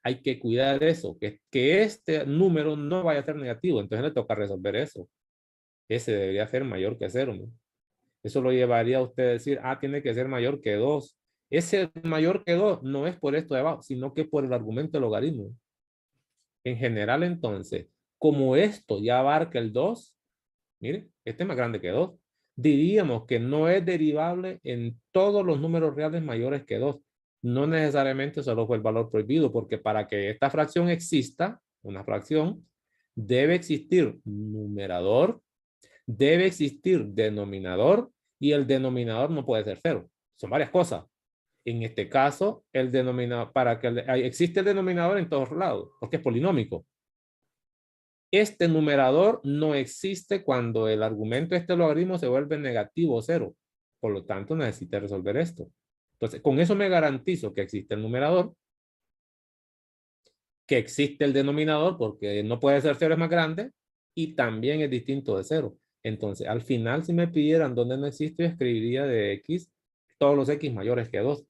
Hay que cuidar eso, que este número no vaya a ser negativo. Entonces le toca resolver eso. Ese debería ser mayor que 0, ¿no? Eso lo llevaría a usted a decir, tiene que ser mayor que 2. Ese mayor que 2 no es por esto de abajo, sino que por el argumento del logaritmo. En general, entonces, como esto ya abarca el 2, mire, este es más grande que 2. Diríamos que no es derivable en todos los números reales mayores que 2. No necesariamente solo fue el valor prohibido, porque para que esta fracción exista, una fracción, debe existir numerador, debe existir denominador, y el denominador no puede ser 0. Son varias cosas. En este caso, el denominador, para que existe el denominador en todos lados, porque es polinómico. Este numerador no existe cuando el argumento de este logaritmo se vuelve negativo o 0. Por lo tanto, necesita resolver esto. Entonces, con eso me garantizo que existe el numerador, que existe el denominador, porque no puede ser 0, es más grande, y también es distinto de 0. Entonces, al final, si me pidieran dónde no existe, yo escribiría de x, todos los x mayores que 2.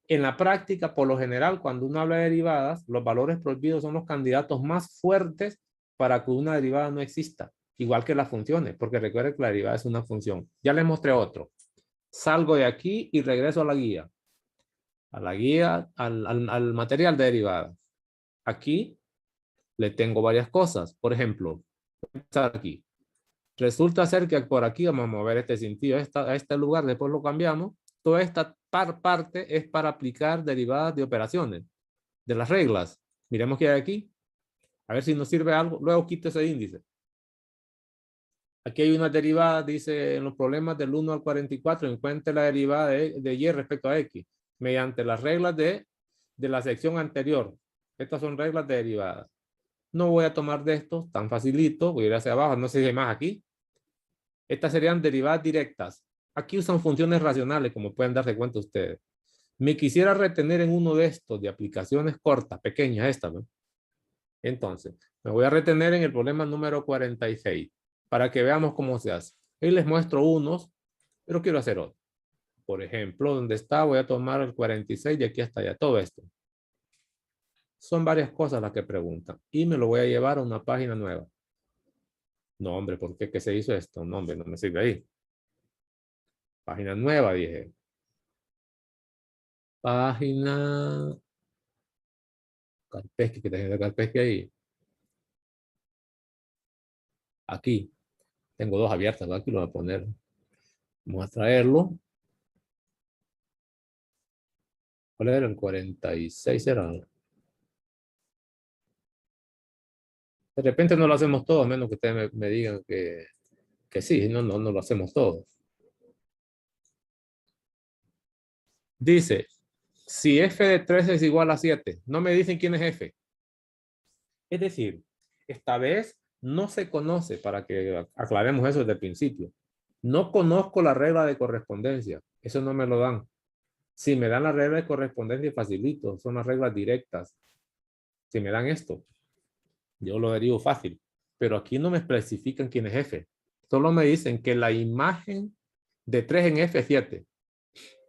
En la práctica, por lo general, cuando uno habla de derivadas, los valores prohibidos son los candidatos más fuertes para que una derivada no exista, igual que las funciones, porque recuerden que la derivada es una función. Ya les mostré otro. Salgo de aquí y regreso a la guía. A la guía, al material de derivadas. Aquí le tengo varias cosas. Por ejemplo, voy a empezar aquí. Resulta ser que por aquí vamos a mover este sentido a este lugar, después lo cambiamos. Toda esta parte es para aplicar derivadas de operaciones, de las reglas. Miremos qué hay aquí. A ver si nos sirve algo. Luego quito ese índice. Aquí hay una derivada, dice en los problemas del 1 al 44, encuentre la derivada de y respecto a x, mediante las reglas de la sección anterior. Estas son reglas de derivadas. No voy a tomar de estos tan facilito, voy a ir hacia abajo, no sé si hay más aquí. Estas serían derivadas directas. Aquí usan funciones racionales, como pueden darse cuenta ustedes. Me quisiera retener en uno de estos de aplicaciones cortas, pequeñas estas, ¿no? Entonces, me voy a retener en el problema número 46 para que veamos cómo se hace. Ahí les muestro unos, pero quiero hacer otro. Por ejemplo, donde está, voy a tomar el 46 y aquí hasta allá, todo esto. Son varias cosas las que preguntan y me lo voy a llevar a una página nueva. No, hombre, ¿por qué? ¿Qué se hizo esto? No, hombre, no me sirve ahí. Página nueva, dije. Página... Carpesque, que tengo Carpesque ahí. Aquí. Tengo dos abiertas, aquí lo voy a poner. Vamos a traerlo. ¿Cuál era? El 46 era. De repente no lo hacemos todo, a menos que ustedes me digan que sí, no lo hacemos todo. Dice, si f de 3 es igual a 7, no me dicen quién es f. Es decir, esta vez no se conoce, para que aclaremos eso desde el principio. No conozco la regla de correspondencia, eso no me lo dan. Si me dan la regla de correspondencia, facilito, son las reglas directas. Si me dan esto, yo lo derivo fácil. Pero aquí no me especifican quién es f. Solo me dicen que la imagen de 3 en f es 7.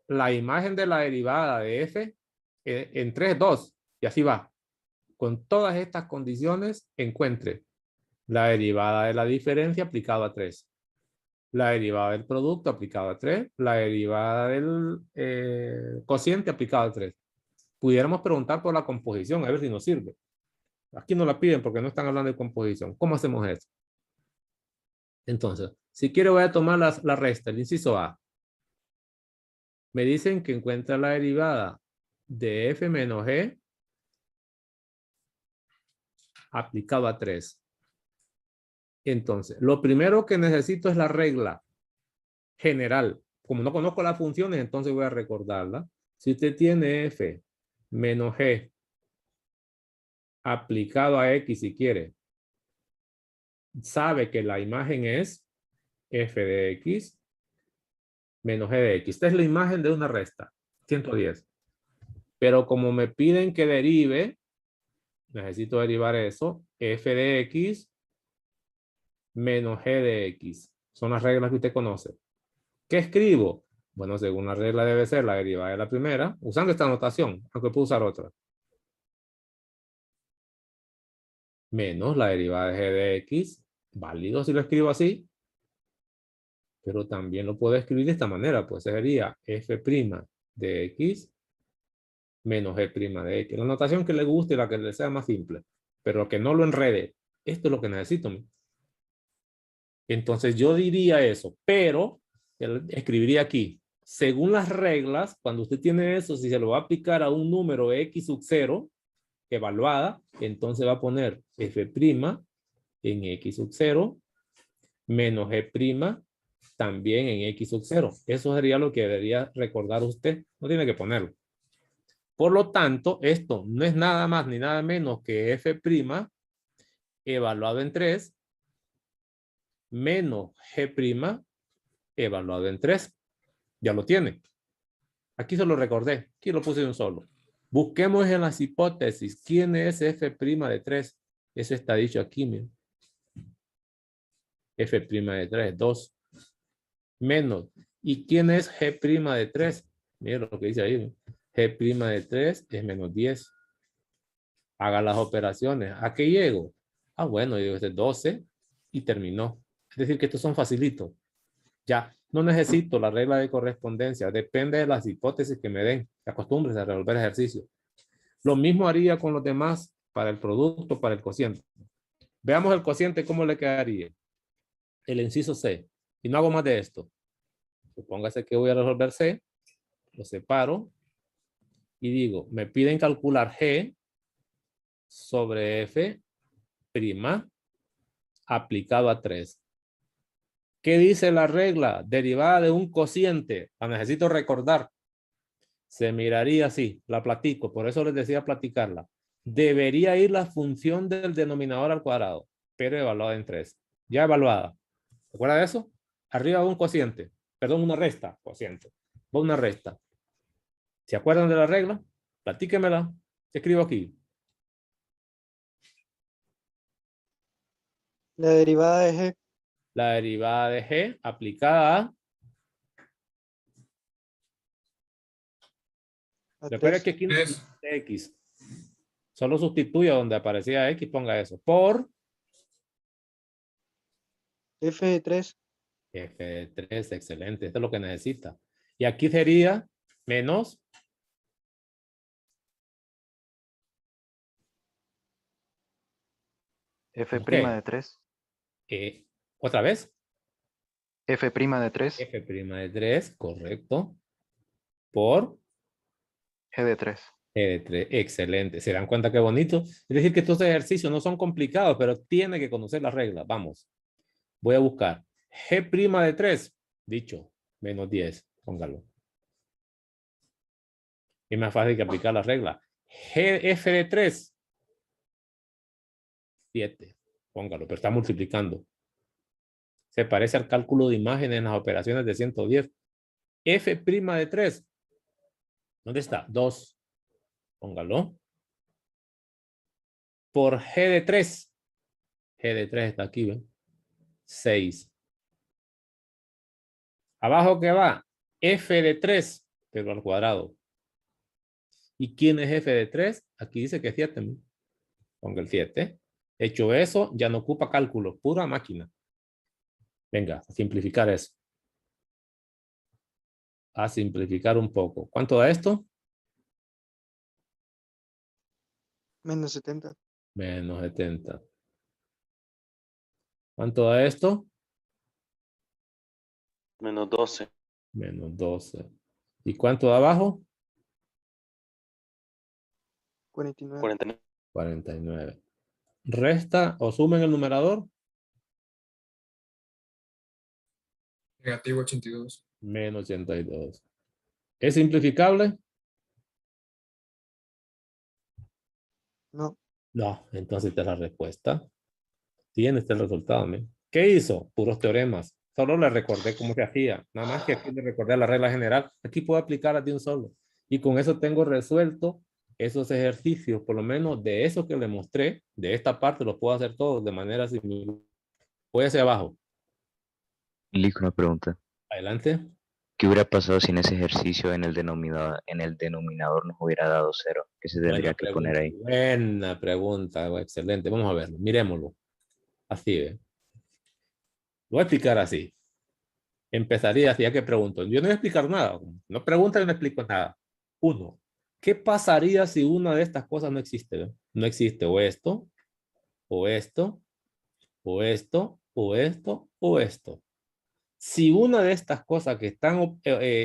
La imagen de la derivada de f en 3 es 2. Y así va. Con todas estas condiciones, encuentre la derivada de la diferencia aplicada a 3. La derivada del producto aplicado a 3. La derivada del cociente aplicado a 3. Pudiéramos preguntar por la composición, a ver si nos sirve. Aquí no la piden porque no están hablando de composición. ¿Cómo hacemos eso? Entonces, si quiero voy a tomar la resta, el inciso A. Me dicen que encuentra la derivada de f menos g aplicado a 3. Entonces, lo primero que necesito es la regla general. Como no conozco las funciones, entonces voy a recordarla. Si usted tiene f menos g aplicado a x si quiere, sabe que la imagen es f de x menos g de x. Esta es la imagen de una resta, 110. Pero como me piden que derive, necesito derivar eso, f de x menos g de x. Son las reglas que usted conoce. ¿Qué escribo? Bueno, según la regla debe ser la derivada de la primera, usando esta notación, aunque puedo usar otra. Menos la derivada de g de x, válido si lo escribo así, pero también lo puedo escribir de esta manera, pues sería f' de x menos g' de x. La notación que le guste y la que le sea más simple, pero que no lo enrede. Esto es lo que necesito. Entonces yo diría eso, pero escribiría aquí, según las reglas, cuando usted tiene eso, si se lo va a aplicar a un número x sub 0, evaluada, entonces va a poner f' en x sub 0 menos g' también en x sub 0. Eso sería lo que debería recordar usted. No tiene que ponerlo. Por lo tanto, esto no es nada más ni nada menos que f' evaluado en 3 menos g' evaluado en 3. Ya lo tiene. Aquí se lo recordé. Aquí lo puse de un solo. Busquemos en las hipótesis. ¿Quién es f' de 3? Eso está dicho aquí. Miren. F' de 3, 2. Menos. ¿Y quién es g' de 3? Miren lo que dice ahí. G' de 3 es menos 10. Haga las operaciones. ¿A qué llego? Ah, bueno, digo, este es 12 y terminó. Es decir, que estos son facilitos. Ya, no necesito la regla de correspondencia. Depende de las hipótesis que me den. Acostúmbrese a resolver ejercicio. Lo mismo haría con los demás para el producto, para el cociente. Veamos el cociente, ¿cómo le quedaría? El inciso C. Y no hago más de esto. Supóngase que voy a resolver C. Lo separo. Y digo, me piden calcular G sobre F' aplicado a 3. ¿Qué dice la regla? Derivada de un cociente. La necesito recordar. Se miraría así. La platico. Por eso les decía platicarla. Debería ir la función del denominador al cuadrado, pero evaluada en 3. Ya evaluada. ¿Se acuerda de eso? Arriba va un cociente. Perdón, una resta. Cociente. Va una resta. ¿Se acuerdan de la regla? Platíquemela. Escribo aquí. La derivada de g La derivada de g aplicada a recuerda 3. que aquí no existe x. Solo sustituya donde aparecía x, ponga eso. Por F de 3. f de 3, excelente. Esto es lo que necesita. Y aquí sería menos F' ¿ok? de 3. Otra vez. F' de 3. F' de 3, correcto. Por G de 3. G de 3, excelente. ¿Se dan cuenta qué bonito? Es decir, que estos ejercicios no son complicados, pero tiene que conocer las reglas. Vamos. Voy a buscar G' de 3, dicho, menos 10, póngalo. Es más fácil que aplicar la regla. GF de 3, 7, póngalo, pero está multiplicando. Se parece al cálculo de imágenes en las operaciones de 110. F' de 3, ¿dónde está? 2, póngalo. Por G de 3, G de 3 está aquí, ¿ven? 6. Abajo que va, F de 3, pero al cuadrado. ¿Y quién es F de 3? Aquí dice que es 7. Ponga el 7. Hecho eso, ya no ocupa cálculo, pura máquina. Venga, a simplificar eso. A simplificar un poco. ¿Cuánto da esto? Menos 70. Menos 70. ¿Cuánto da esto? Menos 12. Menos 12. ¿Y cuánto da abajo? 49. 49. 49. Resta o suma en el numerador. Negativo 82. Menos 82. ¿Es simplificable? No. No, entonces esta es la respuesta. Tiene este resultado. ¿Me? ¿Qué hizo? Puros teoremas. Solo le recordé cómo se hacía. Nada más que aquí le recordé la regla general. Aquí puedo aplicarla de un solo. Y con eso tengo resuelto esos ejercicios, por lo menos de eso que le mostré, de esta parte los puedo hacer todos de manera similar. Voy hacia abajo. Listo, una pregunta. Adelante. ¿Qué hubiera pasado si en ese ejercicio en el denominador nos hubiera dado 0? ¿Qué se tendría que poner ahí? Buena pregunta, excelente. Vamos a verlo, miremoslo. Así ve. Lo voy a explicar así. Empezaría así, ya que pregunto. Yo no voy a explicar nada. No pregunta y no explico nada. 1. ¿Qué pasaría si una de estas cosas no existe? No existe o esto, o esto, o esto, o esto, o esto. Si una de estas cosas que están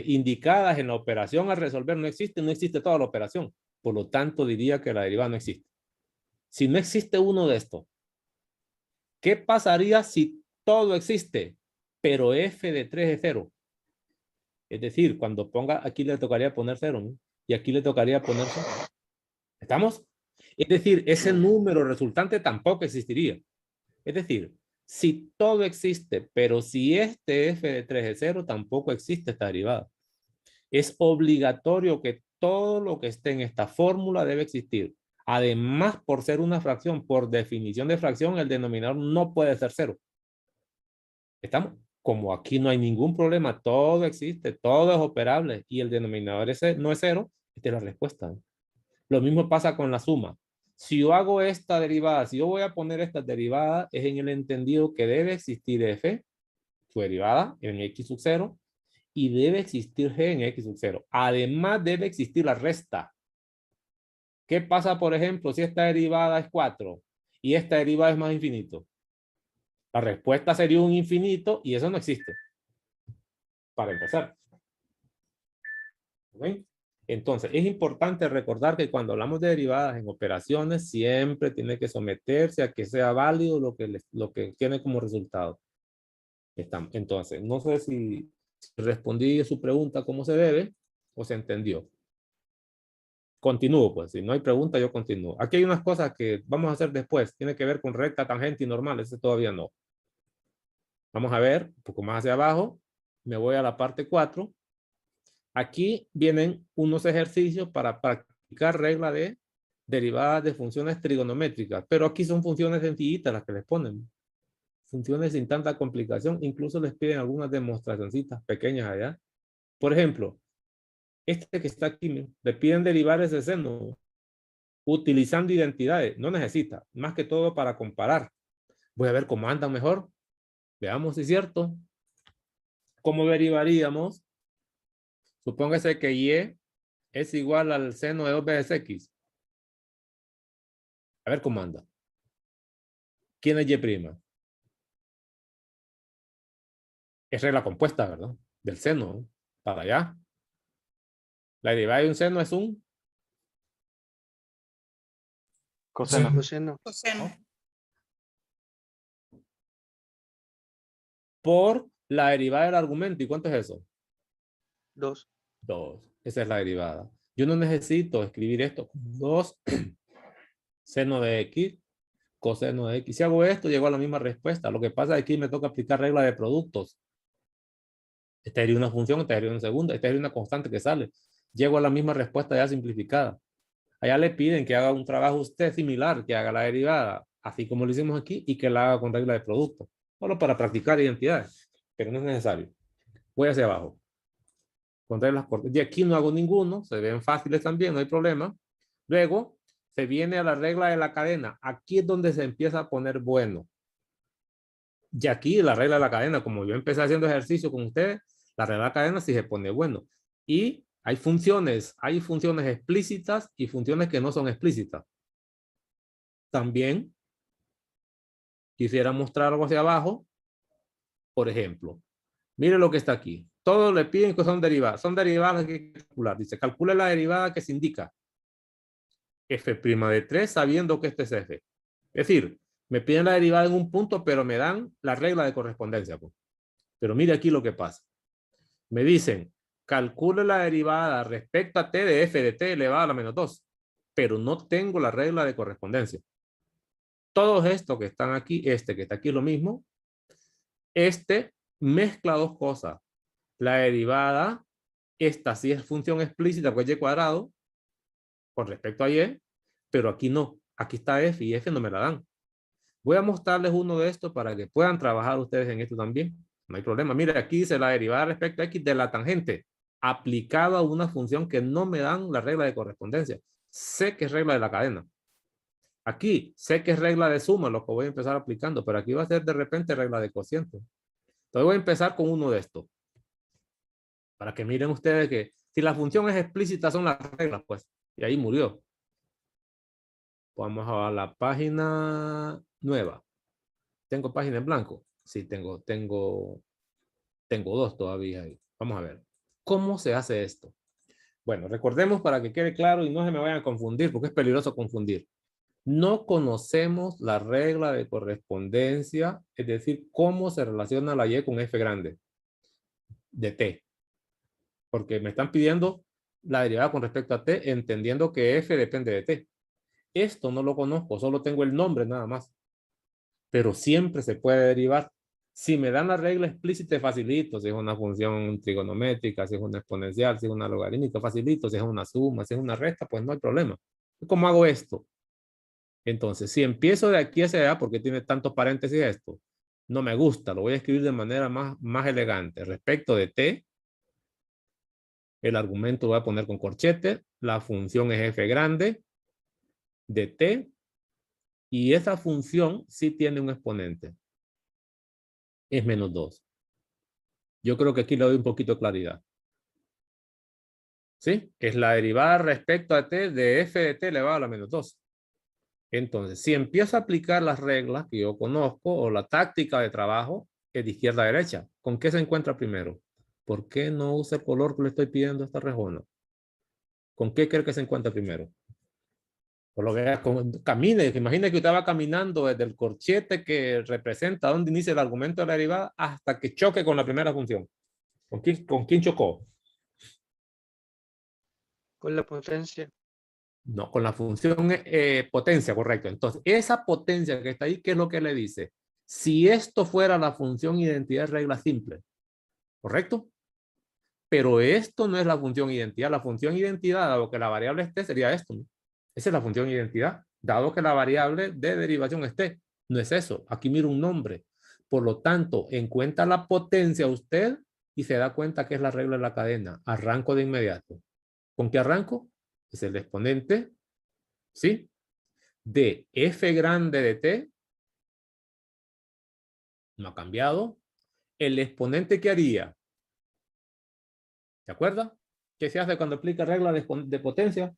indicadas en la operación a resolver no existe, no existe toda la operación. Por lo tanto, diría que la derivada no existe. Si no existe uno de estos, ¿qué pasaría si todo existe, pero f de 3 es 0? Es decir, cuando ponga, aquí le tocaría poner 0, ¿no? Y aquí le tocaría poner 0. ¿Estamos? Es decir, ese número resultante tampoco existiría. Es decir, si todo existe, pero si este f de 3 es 0, tampoco existe esta derivada. Es obligatorio que todo lo que esté en esta fórmula debe existir. Además, por ser una fracción, por definición de fracción, el denominador no puede ser 0. ¿Estamos? Como aquí no hay ningún problema, todo existe, todo es operable y el denominador no es 0, esta es la respuesta. Lo mismo pasa con la suma. Si yo hago esta derivada, si yo voy a poner esta derivada, es en el entendido que debe existir f, su derivada, en x sub 0, y debe existir g en x sub 0. Además, debe existir la resta. ¿Qué pasa, por ejemplo, si esta derivada es 4 y esta derivada es más infinito? La respuesta sería un infinito y eso no existe. Para empezar. ¿Okay? Entonces, es importante recordar que cuando hablamos de derivadas en operaciones, siempre tiene que someterse a que sea válido lo que tiene como resultado. Entonces, no sé si respondí a su pregunta como se debe o se entendió. Continúo, pues. Si no hay pregunta, yo continúo. Aquí hay unas cosas que vamos a hacer después. Tiene que ver con recta, tangente y normal. Ese todavía no. Vamos a ver un poco más hacia abajo. Me voy a la parte 4. Aquí vienen unos ejercicios para practicar regla de derivadas de funciones trigonométricas. Pero aquí son funciones sencillitas las que les ponen. Funciones sin tanta complicación. Incluso les piden algunas demostracioncitas pequeñas allá. Por ejemplo, este que está aquí, le piden derivar ese seno utilizando identidades. No necesita, más que todo para comparar. Voy a ver cómo andan mejor. Veamos si es cierto. ¿Cómo derivaríamos? Supóngase que y es igual al seno de 2 veces x. A ver cómo anda. ¿Quién es y'? Es regla compuesta, ¿verdad? Del seno, ¿no? Para allá. La derivada de un seno es un Coseno. Coseno. Coseno. por la derivada del argumento. ¿Y cuánto es eso? 2. 2. Esa es la derivada. Yo no necesito escribir esto como 2 seno de x, coseno de x. Si hago esto, llego a la misma respuesta. Lo que pasa es que aquí me toca aplicar regla de productos. Esta sería una función, esta sería una segunda, esta sería una constante que sale. Llego a la misma respuesta ya simplificada. Allá le piden que haga un trabajo usted similar, que haga la derivada, así como lo hicimos aquí, y que la haga con regla de producto. Solo para practicar identidades, pero no es necesario. Voy hacia abajo. Con reglas cortas. De aquí no hago ninguno, se ven fáciles también, no hay problema. Luego, se viene a la regla de la cadena. Aquí es donde se empieza a poner bueno. Y aquí la regla de la cadena, como yo empecé haciendo ejercicio con ustedes, la regla de la cadena sí se pone bueno. Y hay funciones explícitas y funciones que no son explícitas. También quisiera mostrar algo hacia abajo. Por ejemplo, mire lo que está aquí. Todos le piden que son derivadas. Son derivadas que hay que calcular. Dice, calcula la derivada que se indica. F' de 3 sabiendo que este es F. Es decir, me piden la derivada en un punto, pero me dan la regla de correspondencia. Pues. Pero mire aquí lo que pasa. Me dicen, calcule la derivada respecto a t de f de t elevado a la menos 2, pero no tengo la regla de correspondencia. Todos estos que están aquí, este que está aquí es lo mismo. Este mezcla dos cosas. La derivada, esta sí es función explícita, pues y cuadrado, con respecto a y, pero aquí no. Aquí está f y f no me la dan. Voy a mostrarles uno de estos para que puedan trabajar ustedes en esto también. No hay problema. Mire, aquí dice la derivada respecto a x de la tangente aplicada a una función que no me dan la regla de correspondencia. Sé que es regla de la cadena. Aquí sé que es regla de suma lo que voy a empezar aplicando, pero aquí va a ser de repente regla de cociente. Entonces voy a empezar con uno de estos. Para que miren ustedes que si la función es explícita son las reglas, pues. Y ahí murió. Vamos a la página nueva. ¿Tengo página en blanco? Sí, tengo dos todavía ahí. Vamos a ver. ¿Cómo se hace esto? Bueno, recordemos para que quede claro y no se me vayan a confundir, porque es peligroso confundir. No conocemos la regla de correspondencia, es decir, cómo se relaciona la y con f grande de t. Porque me están pidiendo la derivada con respecto a t, entendiendo que f depende de t. Esto no lo conozco, solo tengo el nombre nada más. Pero siempre se puede derivar. Si me dan la regla explícita, facilito. Si es una función trigonométrica, si es una exponencial, si es una logarítmica, facilito. Si es una suma, si es una resta, pues no hay problema. ¿Cómo hago esto? Entonces, si empiezo de aquí hacia allá, porque tiene tantos paréntesis esto, no me gusta. Lo voy a escribir de manera más elegante. Respecto de t, el argumento lo voy a poner con corchete. La función es f grande de t. Y esa función sí tiene un exponente. Es menos 2. Yo creo que aquí le doy un poquito de claridad. ¿Sí? Es la derivada respecto a t de f de t elevado a la menos 2. Entonces, si empiezo a aplicar las reglas que yo conozco o la táctica de trabajo, es de izquierda a derecha. ¿Con qué se encuentra primero? ¿Por qué no usa el color que le estoy pidiendo a esta rejona? ¿Con qué cree que se encuentra primero? Por lo que camine, imagine que usted va caminando desde el corchete que representa donde inicia el argumento de la derivada hasta que choque con la primera función. ¿Con quién chocó? Con la potencia. No, con la función potencia, correcto. Entonces, esa potencia que está ahí, ¿qué es lo que le dice? Si esto fuera la función identidad regla simple, ¿correcto? Pero esto no es la función identidad. La función identidad, dado que la variable esté, sería esto, ¿no? Esa es la función identidad, dado que la variable de derivación esté. No es eso. Aquí mira un nombre. Por lo tanto, encuentra la potencia usted y se da cuenta que es la regla de la cadena. Arranco de inmediato. ¿Con qué arranco? Es el exponente, ¿sí? De f grande de t. No ha cambiado. El exponente, ¿qué haría? ¿Se acuerda? ¿Qué se hace cuando aplica regla de potencia?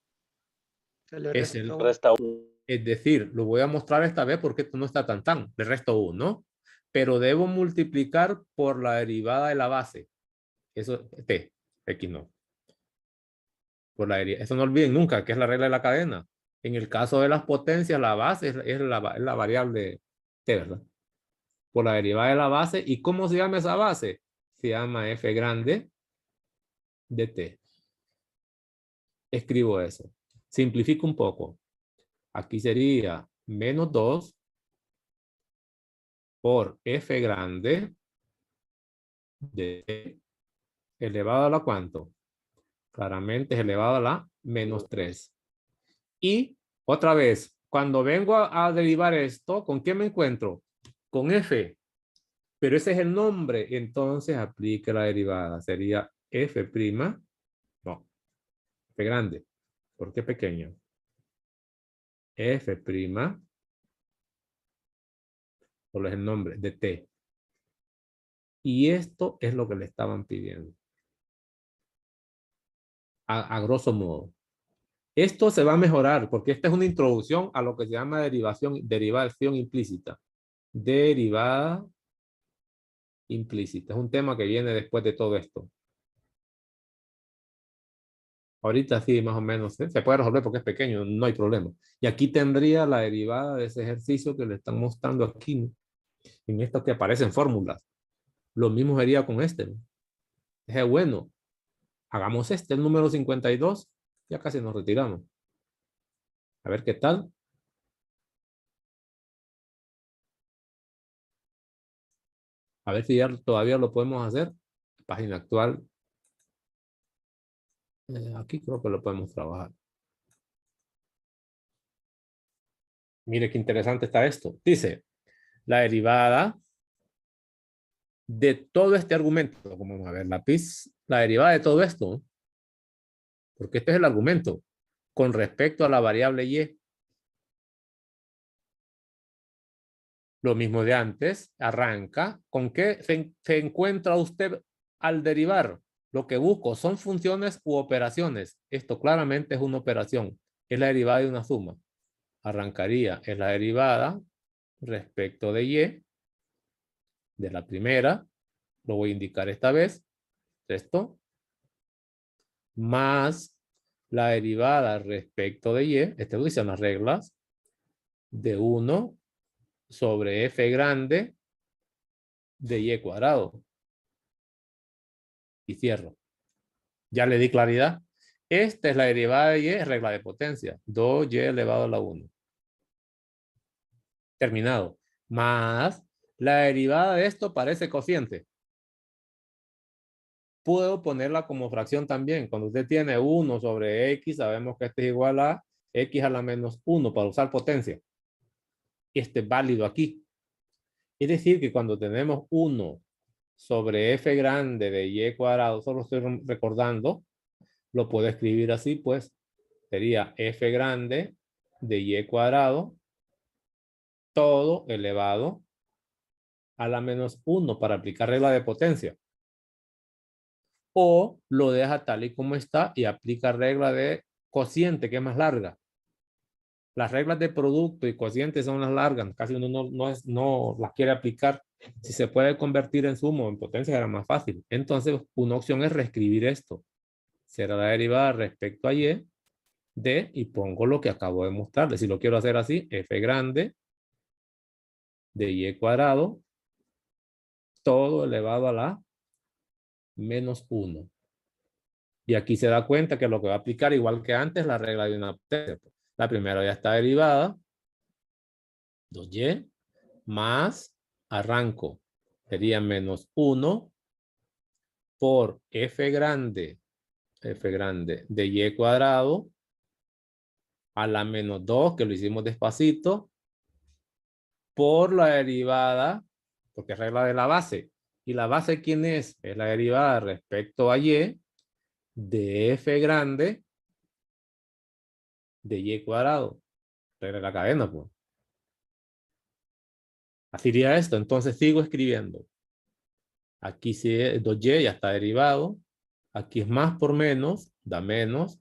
Se le Es resta el uno. Resta 1. Es decir, lo voy a mostrar esta vez porque esto no está tan. Le resto 1. Pero debo multiplicar por la derivada de la base. Eso, t. X no. Por la derivada. Eso no olviden nunca, que es la regla de la cadena. En el caso de las potencias, la base es la variable t, ¿verdad? Por la derivada de la base. ¿Y cómo se llama esa base? Se llama f grande de t. Escribo eso. Simplifico un poco. Aquí sería menos 2 por f grande de t elevado a la ¿cuánto? Claramente es elevado a la menos 3. Y otra vez, cuando vengo a derivar esto, ¿con qué me encuentro? Con f. Pero ese es el nombre. Entonces aplique la derivada. Sería f'. No. F grande. ¿Por qué pequeño? F'. Solo es el nombre de t. Y esto es lo que le estaban pidiendo. A grosso modo. Esto se va a mejorar porque esta es una introducción a lo que se llama derivación implícita. Derivada implícita. Es un tema que viene después de todo esto. Ahorita sí, más o menos, ¿eh? Se puede resolver porque es pequeño, no hay problema. Y aquí tendría la derivada de ese ejercicio que le están mostrando aquí, ¿no? En esto que aparecen fórmulas. Lo mismo sería con este, ¿no? Dije, bueno, hagamos este, el número 52. Ya casi nos retiramos. A ver qué tal. A ver si ya todavía lo podemos hacer. Página actual. Aquí creo que lo podemos trabajar. Mire qué interesante está esto. Dice, la derivada de todo este argumento. Como vamos a ver, lápiz. La derivada de todo esto. Porque este es el argumento. Con respecto a la variable y. Lo mismo de antes. Arranca. ¿Con qué se encuentra usted al derivar? Lo que busco son funciones u operaciones. Esto claramente es una operación. Es la derivada de una suma. Arrancaría en la derivada respecto de y. De la primera. Lo voy a indicar esta vez. Esto. Más la derivada respecto de y. Estas dicen las reglas. De 1 sobre f grande de y cuadrado. Y cierro. Ya le di claridad. Esta es la derivada de y, es regla de potencia. 2y elevado a la 1. Terminado. Más la derivada de esto parece cociente. Puedo ponerla como fracción también. Cuando usted tiene 1 sobre x, sabemos que este es igual a x a la menos 1 para usar potencia. Este es válido aquí. Es decir, que cuando tenemos 1 sobre f grande de y cuadrado, solo estoy recordando, lo puedo escribir así, pues sería f grande de y cuadrado todo elevado a la menos 1 para aplicar regla de potencia. O lo deja tal y como está y aplica regla de cociente, que es más larga. Las reglas de producto y cociente son las largas. Casi uno no las quiere aplicar. Si se puede convertir en suma o en potencia, era más fácil. Entonces, una opción es reescribir esto. Será la derivada respecto a y de, y pongo lo que acabo de mostrarle. Si lo quiero hacer así, f grande de y cuadrado, todo elevado a la menos 1. Y aquí se da cuenta que lo que va a aplicar, igual que antes, la regla de una potencia. La primera ya está derivada. 2y más arranco. Sería menos 1 por f grande de y cuadrado a la menos 2, que lo hicimos despacito, por la derivada, porque es regla de la base. ¿Y la base quién es? Es la derivada respecto a y de f grande de y cuadrado. Regla de la cadena, pues. Así iría esto. Entonces sigo escribiendo. Aquí sí, 2y ya está derivado. Aquí es más por menos, da menos.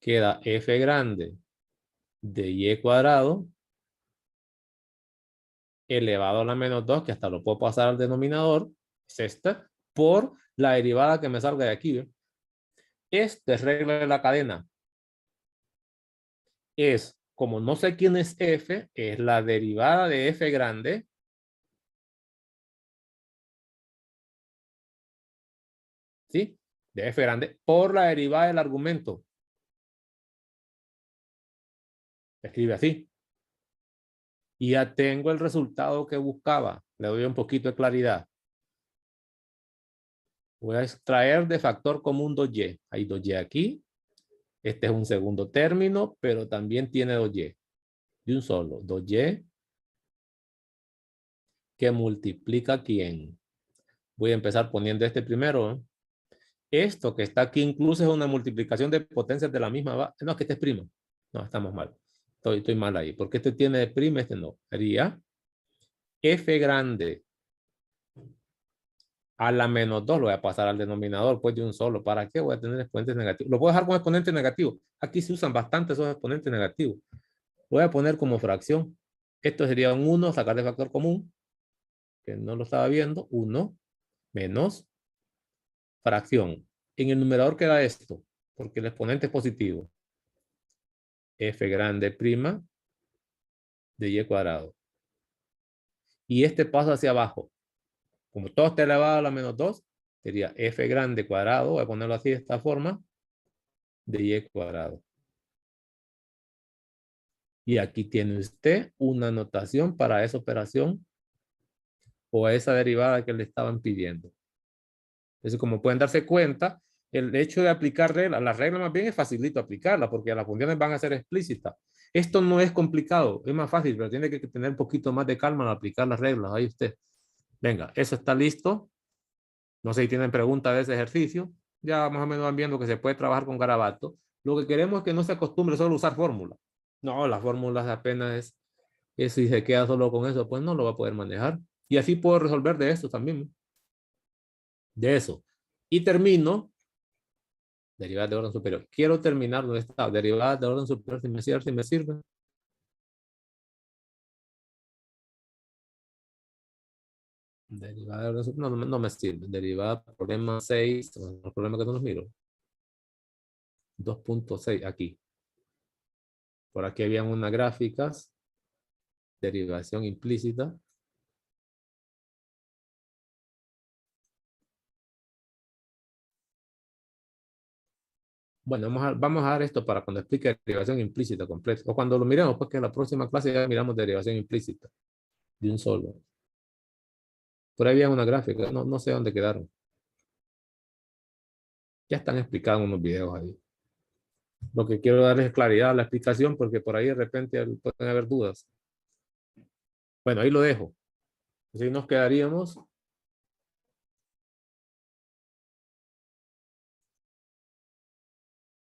Queda f grande de y cuadrado elevado a la menos 2, que hasta lo puedo pasar al denominador, es esta, por la derivada que me salga de aquí. ¿Ve? Esta es regla de la cadena. Es, como no sé quién es f, es la derivada de f grande ¿sí? De f grande por la derivada del argumento. Escribe así. Y ya tengo el resultado que buscaba. Le doy un poquito de claridad. Voy a extraer de factor común 2y. Hay 2y aquí. Este es un segundo término, pero también tiene 2y. De un solo. 2y que multiplica ¿quién? Voy a empezar poniendo este primero. ¿Eh? Esto que está aquí incluso es una multiplicación de potencias de la misma. No, que este es primo. No, estamos mal. Estoy mal ahí. Porque este tiene de prima, este no. Sería f grande a la menos 2 lo voy a pasar al denominador, pues de un solo. ¿Para qué voy a tener exponentes negativos? Lo puedo dejar con exponente negativo. Aquí se usan bastante esos exponentes negativos. Lo voy a poner como fracción. Esto sería un 1, sacar de factor común, que no lo estaba viendo. 1 menos fracción. En el numerador queda esto. porque el exponente es positivo. F grande prima de y cuadrado. Y este pasa hacia abajo. Como todo está elevado a la menos 2, sería f grande cuadrado, voy a ponerlo así de esta forma, de y cuadrado. Y aquí tiene usted una notación para esa operación o esa derivada que le estaban pidiendo. Entonces, como pueden darse cuenta, el hecho de aplicar reglas, la regla más bien es facilito aplicarla porque las funciones van a ser explícitas. Esto no es complicado, es más fácil, pero tiene que tener un poquito más de calma al aplicar las reglas. Ahí usted. Venga, eso está listo. No sé si tienen preguntas de ese ejercicio. Ya más o menos van viendo que se puede trabajar con garabato. Lo que queremos es que no se acostumbre solo a usar fórmulas. No, las fórmulas apenas es si se queda solo con eso, pues no lo va a poder manejar. Y así puedo resolver de eso también. De eso. Y termino. Derivadas de orden superior. Quiero terminar donde está. Derivadas de orden superior, si me sirve. Derivada de orden superior. No me sirve. Derivada, problema 6. El problema que no los miro. 2.6 aquí. Por aquí habían unas gráficas. Derivación implícita. Bueno, vamos a dar esto para cuando explique derivación implícita completa. O cuando lo miremos, pues que en la próxima clase ya miramos derivación implícita. De un solo. Por ahí había una gráfica. No sé dónde quedaron. Ya están explicados unos videos ahí. Lo que quiero darles es claridad a la explicación porque por ahí de repente pueden haber dudas. Bueno, ahí lo dejo. Así nos quedaríamos